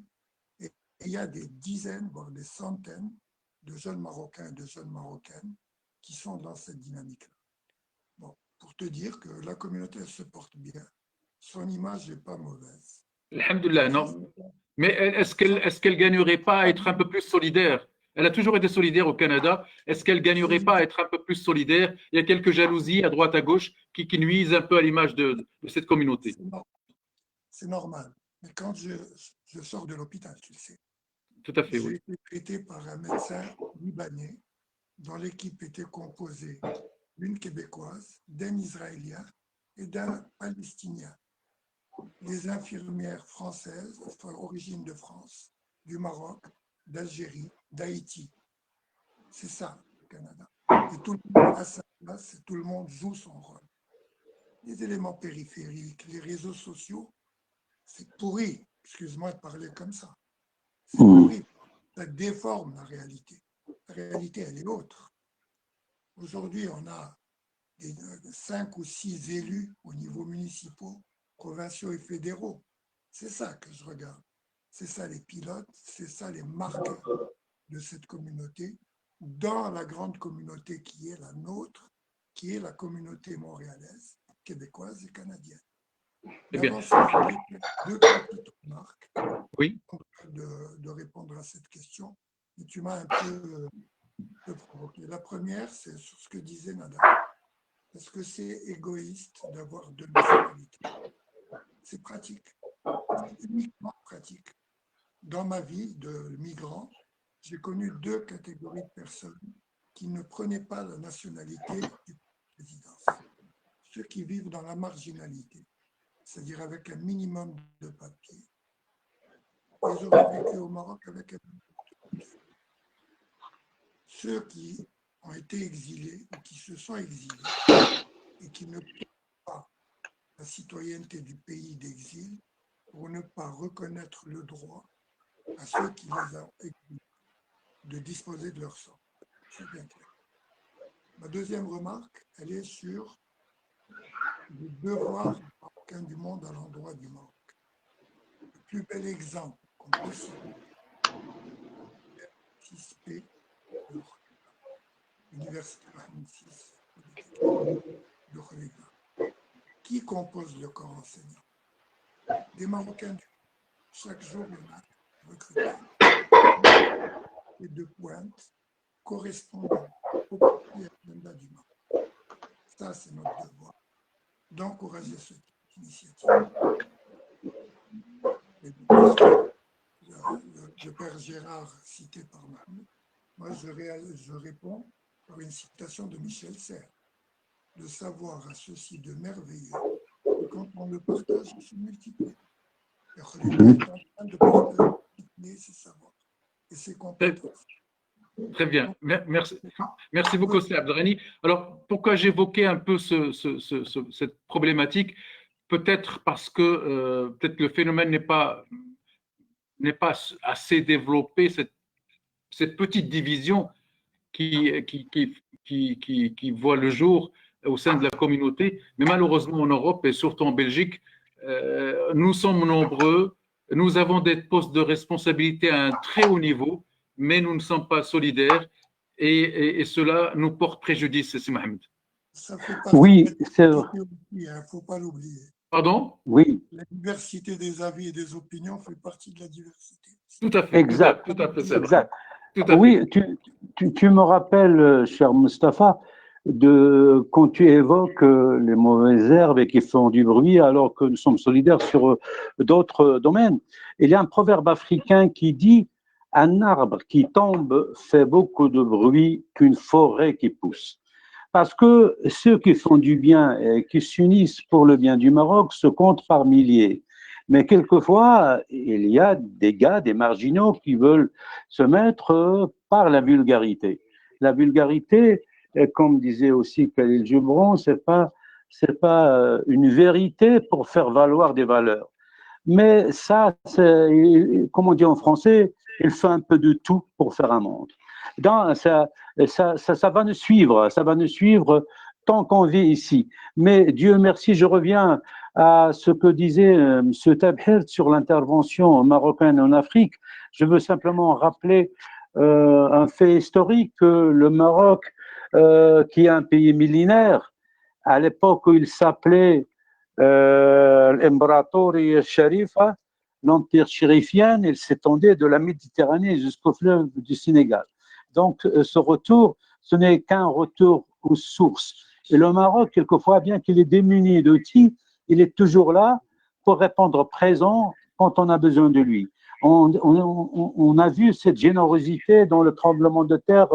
Et il y a des dizaines, voire des centaines de jeunes Marocains et de jeunes Marocaines qui sont dans cette dynamique-là. Bon, pour te dire que la communauté, elle se porte bien. Son image n'est pas mauvaise. Alhamdoulilah, non. Mais est-ce qu'elle gagnerait pas à être un peu plus solidaire? Elle a toujours été solidaire au Canada. Est-ce qu'elle gagnerait pas à être un peu plus solidaire? Il y a quelques jalousies à droite, à gauche qui nuisent un peu à l'image de cette communauté. C'est normal. Mais quand je sors de l'hôpital, tu le sais, tout à fait, j'ai été traité par un médecin libanais dont l'équipe était composée d'une Québécoise, d'un Israélien et d'un Palestinien. Les infirmières françaises, origine de France, du Maroc, d'Algérie, d'Haïti. C'est ça, le Canada. Et tout le monde a sa place et tout le monde joue son rôle. Les éléments périphériques, les réseaux sociaux, c'est pourri. Excuse-moi de parler comme ça. C'est pourri. Ça déforme la réalité. La réalité, elle est autre. Aujourd'hui, on a 5 ou 6 élus au niveau municipal, provinciaux et fédéraux. C'est ça que je regarde. c'est ça les pilotes, c'est ça les marqueurs de cette communauté, dans la grande communauté qui est la nôtre, qui est la communauté montréalaise, québécoise et canadienne. Eh bien. Avant ça, je voulais faire deux petites remarques Oui. de répondre à cette question. Et tu m'as un peu provoqué. La première, c'est sur ce que disait Nada. Est-ce que c'est égoïste d'avoir deux nationalités? C'est pratique. C'est uniquement pratique. Dans ma vie de migrant, j'ai connu deux catégories de personnes qui ne prenaient pas la nationalité du résidence. Ceux qui vivent dans la marginalité, c'est-à-dire avec un minimum de papier. Ils auraient vécu au Maroc avec un minimum de papier. Ceux qui ont été exilés ou qui se sont exilés et qui ne peuvent pas la citoyenneté du pays d'exil pour ne pas reconnaître le droit à ceux qui les ont exilés de disposer de leur sang. C'est bien clair. Ma deuxième remarque, elle est sur le devoir marocain du monde à l'endroit du Maroc. Le plus bel exemple qu'on peut citer, c'est 6P, l'Université Mohamed VI de Kholega. Qui compose le corps enseignant? Des Marocains. Chaque jour, il y en a recrutés. Et de pointe correspondant au pays agenda du Maroc. Ça, c'est notre devoir, d'encourager cette initiative. Et le père Gérard, cité par Mohamed, moi, je réponds par une citation de Michel Serres. Le savoir a ceci de merveilleux, et quand on le partage, il se multiplie. Et Kholega est en train de multiplier ses savoirs et ses compétences. Très bien. Merci beaucoup, Sir Abdrani. Alors, pourquoi j'évoquais un peu cette problématique? Peut-être parce que peut-être le phénomène n'est pas assez développé, cette petite division qui voit le jour au sein de la communauté. Mais malheureusement, en Europe et surtout en Belgique, nous sommes nombreux, nous avons des postes de responsabilité à un très haut niveau, mais nous ne sommes pas solidaires et cela nous porte préjudice, c'est Mohamed. Oui, c'est vrai. Il ne faut pas l'oublier. Pardon? Oui. La diversité des avis et des opinions fait partie de la diversité. Tout à fait. Exact. Tout à fait, c'est exact. Tout à Oui, fait. tu me rappelles, cher Mustapha, quand tu évoques les mauvaises herbes et qui font du bruit alors que nous sommes solidaires sur d'autres domaines. Il y a un proverbe africain qui dit « Un arbre qui tombe fait beaucoup de bruit qu'une forêt qui pousse ». Parce que ceux qui font du bien et qui s'unissent pour le bien du Maroc se comptent par milliers. Mais quelquefois, il y a des gars, des marginaux qui veulent se mettre par la vulgarité. La vulgarité, comme disait aussi Khalil Gibran, c'est pas une vérité pour faire valoir des valeurs. Mais ça, comme on dit en français, il fait un peu de tout pour faire un monde. Donc, ça va nous suivre tant qu'on vit ici. Mais Dieu merci, je reviens à ce que disait M. Tabhert sur l'intervention marocaine en Afrique. Je veux simplement rappeler un fait historique, que le Maroc, qui est un pays millénaire, à l'époque où il s'appelait l'Embratori Sharifa, l'empire chérifien, il s'étendait de la Méditerranée jusqu'au fleuve du Sénégal. Donc, ce retour, ce n'est qu'un retour aux sources. Et le Maroc, quelquefois, bien qu'il est démuni d'outils, il est toujours là pour répondre présent quand on a besoin de lui. On a vu cette générosité dans le tremblement de terre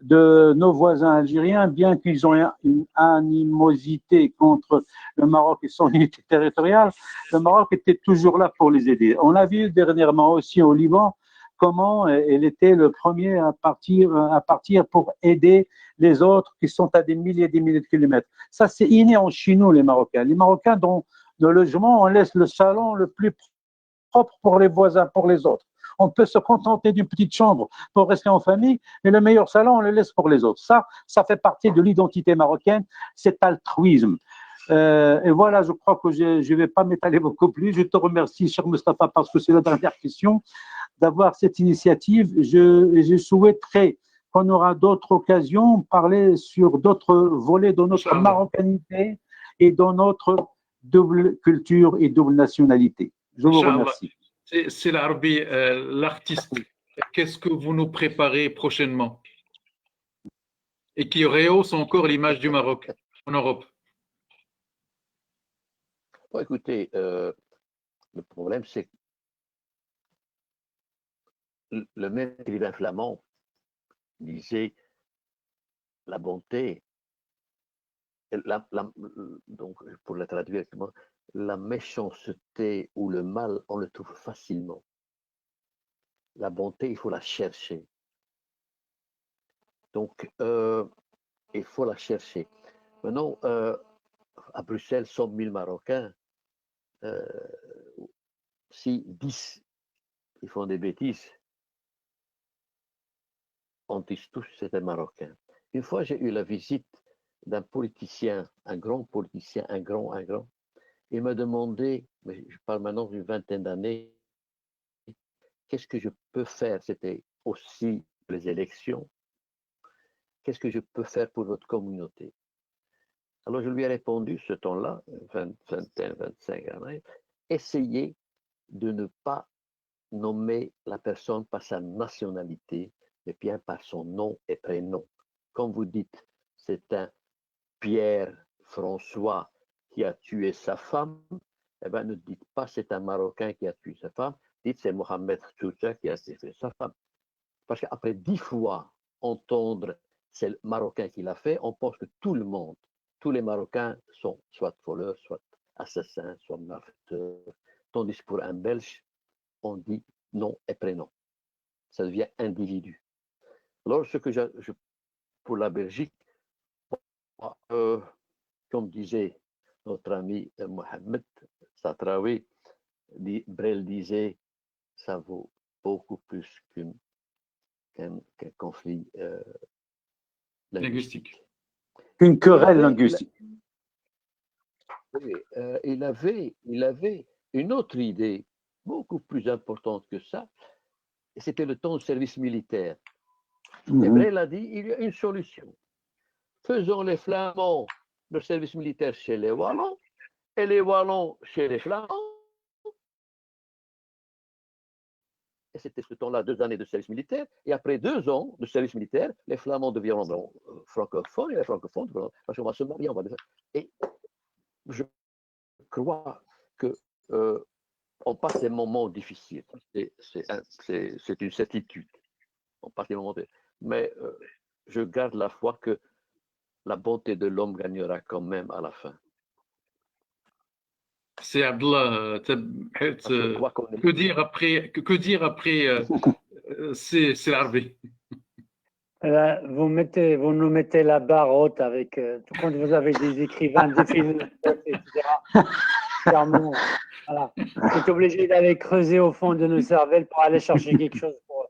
de nos voisins algériens, bien qu'ils ont une animosité contre le Maroc et son unité territoriale, le Maroc était toujours là pour les aider. On a vu dernièrement aussi au Liban comment il était le premier à partir pour aider les autres qui sont à des milliers de kilomètres. Ça, c'est inné en chez nous, les Marocains. Les Marocains, dans le logement, on laisse le salon le plus propre pour les voisins, pour les autres. On peut se contenter d'une petite chambre pour rester en famille, mais le meilleur salon, on le laisse pour les autres. Ça fait partie de l'identité marocaine, cet altruisme. Et voilà, je crois que je ne vais pas m'étaler beaucoup plus. Je te remercie, cher Mustapha, parce que c'est la dernière question, d'avoir cette initiative. Je souhaiterais qu'on aura d'autres occasions de parler sur d'autres volets de notre Inch'Allah. marocanité et dans notre double culture et double nationalité. Je vous Inch'Allah. remercie. C'est l'Arbi, l'artiste. Qu'est-ce que vous nous préparez prochainement et qui rehausse encore l'image du Maroc en Europe? Bon, écoutez, le problème, c'est que le même écrivain flamand disait la bonté, donc pour la traduire exactement, la méchanceté ou le mal, on le trouve facilement. La bonté, il faut la chercher. Donc, il faut la chercher. Maintenant, à Bruxelles, 100 000 Marocains. Si 10 ils font des bêtises, on dit tous c'est un Marocain. Une fois, j'ai eu la visite d'un politicien, un grand politicien, un grand. Il m'a demandé, mais je parle maintenant d'une vingtaine d'années, qu'est-ce que je peux faire? C'était aussi les élections. Qu'est-ce que je peux faire pour votre communauté? Alors je lui ai répondu ce temps-là, 25 années, essayez de ne pas nommer la personne par sa nationalité, mais bien par son nom et prénom. Comme vous dites, c'est un Pierre François qui a tué sa femme, eh bien, ne dites pas c'est un Marocain qui a tué sa femme, dites c'est Mohamed Choucha qui a tué sa femme. Parce qu'après 10 fois entendre c'est le Marocain qui l'a fait, on pense que tout le monde, tous les Marocains sont soit voleurs, soit assassins, soit malfaiteurs. Tandis pour un Belge, on dit nom et prénom. Ça devient individu. Alors, ce que pour la Belgique, comme disait notre ami Mohamed Satraoui, Brel disait, ça vaut beaucoup plus qu'un conflit linguistique. Une querelle linguistique. Oui, il avait une autre idée beaucoup plus importante que ça, et c'était le temps de service militaire. Et Brel a dit, il y a une solution. Faisons les Flamands le service militaire chez les Wallons et les Wallons chez les Flamands. Et c'était ce temps-là 2 années de service militaire. Et après 2 ans de service militaire, les Flamands deviendront francophones et les francophones deviendront, parce qu'on va se marier. Et je crois que on passe des moments difficiles. C'est une certitude. On passe des moments difficiles. Mais je garde la foi que la bonté de l'homme gagnera quand même à la fin. C'est Abdallah. Que dire après c'est l'Arbi. Vous nous mettez la barre haute avec quand vous avez des écrivains, des philosophes, etc. Clairement, voilà. Vous êtes obligé d'aller creuser au fond de nos cervelles pour aller chercher quelque chose. En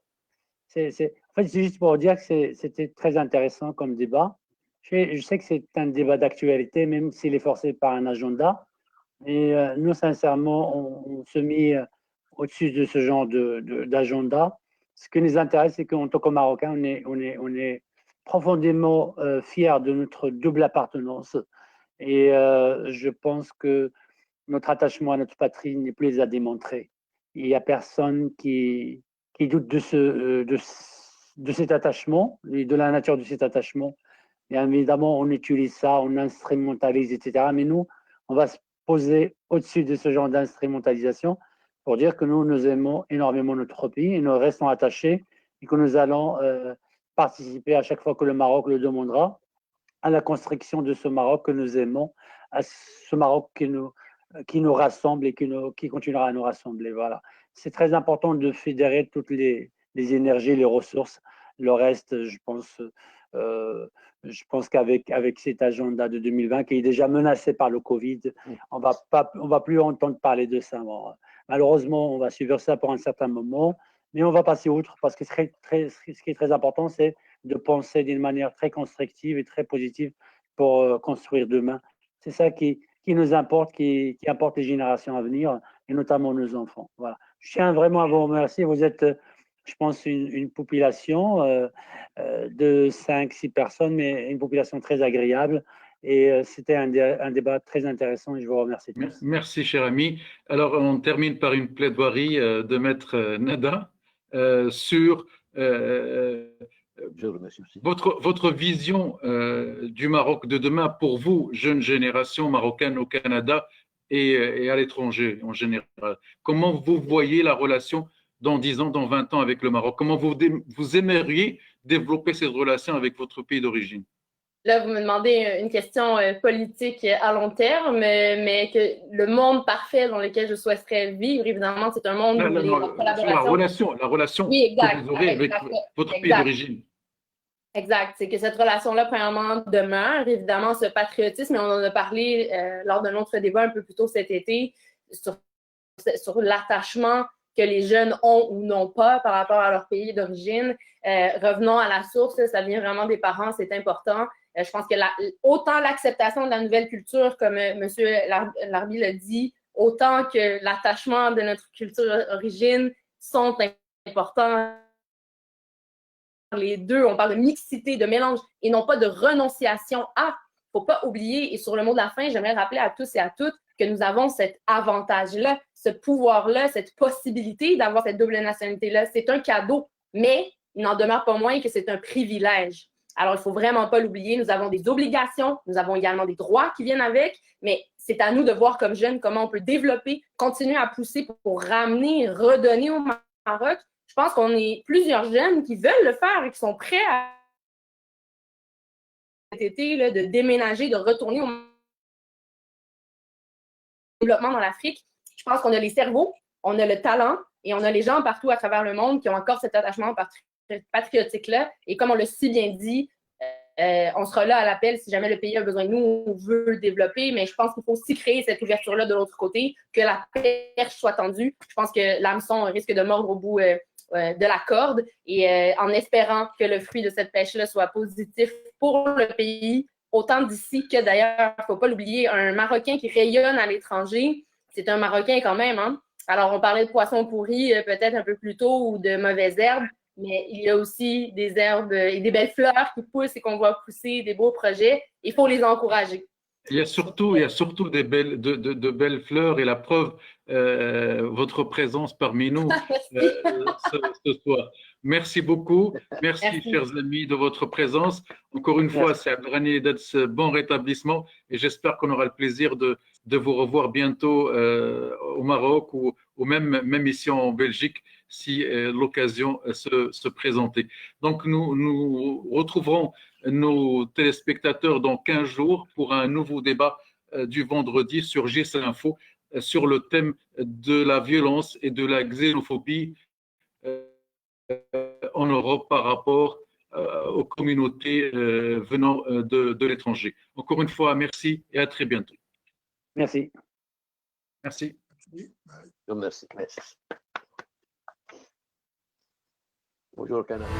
fait, c'est juste pour dire que c'était très intéressant comme débat. Je sais que c'est un débat d'actualité, même s'il est forcé par un agenda. Et nous, sincèrement, on se met au-dessus de ce genre d'agenda. Ce qui nous intéresse, c'est qu'en tant que Marocains, on est profondément fiers de notre double appartenance. Et je pense que notre attachement à notre patrie n'est plus à démontrer. Il n'y a personne qui doute de cet attachement et de la nature de cet attachement. Bien évidemment, on utilise ça, on instrumentalise, etc. Mais nous, on va se poser au-dessus de ce genre d'instrumentalisation pour dire que nous aimons énormément notre pays et nous restons attachés et que nous allons participer à chaque fois que le Maroc le demandera à la construction de ce Maroc que nous aimons, à ce Maroc qui nous rassemble et qui continuera à nous rassembler. Voilà. C'est très important de fédérer toutes les énergies, les ressources. Le reste, je pense qu'avec cet agenda de 2020 qui est déjà menacé par le Covid, on va plus entendre parler de ça. Bon, malheureusement, on va suivre ça pour un certain moment, mais on va passer outre parce que ce qui est très important, c'est de penser d'une manière très constructive et très positive pour construire demain C'est ça qui nous importe, qui importe les générations à venir, et notamment nos enfants. Voilà. Je tiens vraiment à vous remercier. Vous êtes, je pense, une population de 5-6 personnes, mais une population très agréable. Et c'était un débat très intéressant et je vous remercie tous. Merci, cher ami. Alors, on termine par une plaidoirie de Maître Nada sur Je remercie aussi. votre vision du Maroc de demain pour vous, jeune génération marocaine au Canada et à l'étranger en général. Comment vous voyez la relation dans 10 ans, dans 20 ans avec le Maroc? Comment vous aimeriez développer cette relation avec votre pays d'origine? Là, vous me demandez une question politique à long terme, mais que le monde parfait dans lequel je souhaiterais vivre, évidemment, c'est un monde où les collaborations… La relation oui, exact, que vous aurez avec votre pays d'origine. Exact. C'est que cette relation-là, premièrement, demeure. Évidemment, ce patriotisme, et on en a parlé lors d'un autre débat un peu plus tôt cet été, sur l'attachement que les jeunes ont ou n'ont pas par rapport à leur pays d'origine. Revenons à la source, ça vient vraiment des parents, c'est important. Je pense que autant l'acceptation de la nouvelle culture, comme M. Larbi l'a dit, autant que l'attachement de notre culture d'origine sont importants. Les deux, on parle de mixité, de mélange, et non pas de renonciation à. Il ne faut pas oublier, et sur le mot de la fin, j'aimerais rappeler à tous et à toutes que nous avons cet avantage-là, ce pouvoir-là, cette possibilité d'avoir cette double nationalité-là. C'est un cadeau, mais il n'en demeure pas moins que c'est un privilège. Alors, il ne faut vraiment pas l'oublier. Nous avons des obligations, nous avons également des droits qui viennent avec, mais c'est à nous de voir comme jeunes comment on peut développer, continuer à pousser pour ramener, redonner au Maroc. Je pense qu'on est plusieurs jeunes qui veulent le faire et qui sont prêts à cet été là, de déménager, de retourner au développement dans l'Afrique. Je pense qu'on a les cerveaux, on a le talent et on a les gens partout à travers le monde qui ont encore cet attachement patriotique-là. Et comme on l'a si bien dit, on sera là à l'appel si jamais le pays a besoin de nous, on veut le développer, mais je pense qu'il faut aussi créer cette ouverture-là de l'autre côté, que la perche soit tendue. Je pense que l'hameçon risque de mordre au bout de la corde et en espérant que le fruit de cette pêche-là soit positif pour le pays, autant d'ici que d'ailleurs, il ne faut pas l'oublier, un Marocain qui rayonne à l'étranger, c'est un Marocain quand même. Hein? Alors, on parlait de poissons pourris peut-être un peu plus tôt ou de mauvaises herbes, mais il y a aussi des herbes et des belles fleurs qui poussent et qu'on voit pousser, des beaux projets. Il faut les encourager. Il y a surtout de belles fleurs et la preuve, votre présence parmi nous ce soir. Merci beaucoup. Merci, chers amis, de votre présence. Encore une fois, c'est Abdelghani Edatz, bon rétablissement et j'espère qu'on aura le plaisir de vous revoir bientôt au Maroc ou même ici en Belgique si l'occasion se présentait. Donc, nous retrouverons nos téléspectateurs dans 15 jours pour un nouveau débat du vendredi sur GIS Info sur le thème de la violence et de la xénophobie en Europe par rapport aux communautés venant de l'étranger. Encore une fois, merci et à très bientôt. Merci. Merci. Merci. Bonjour, Canada.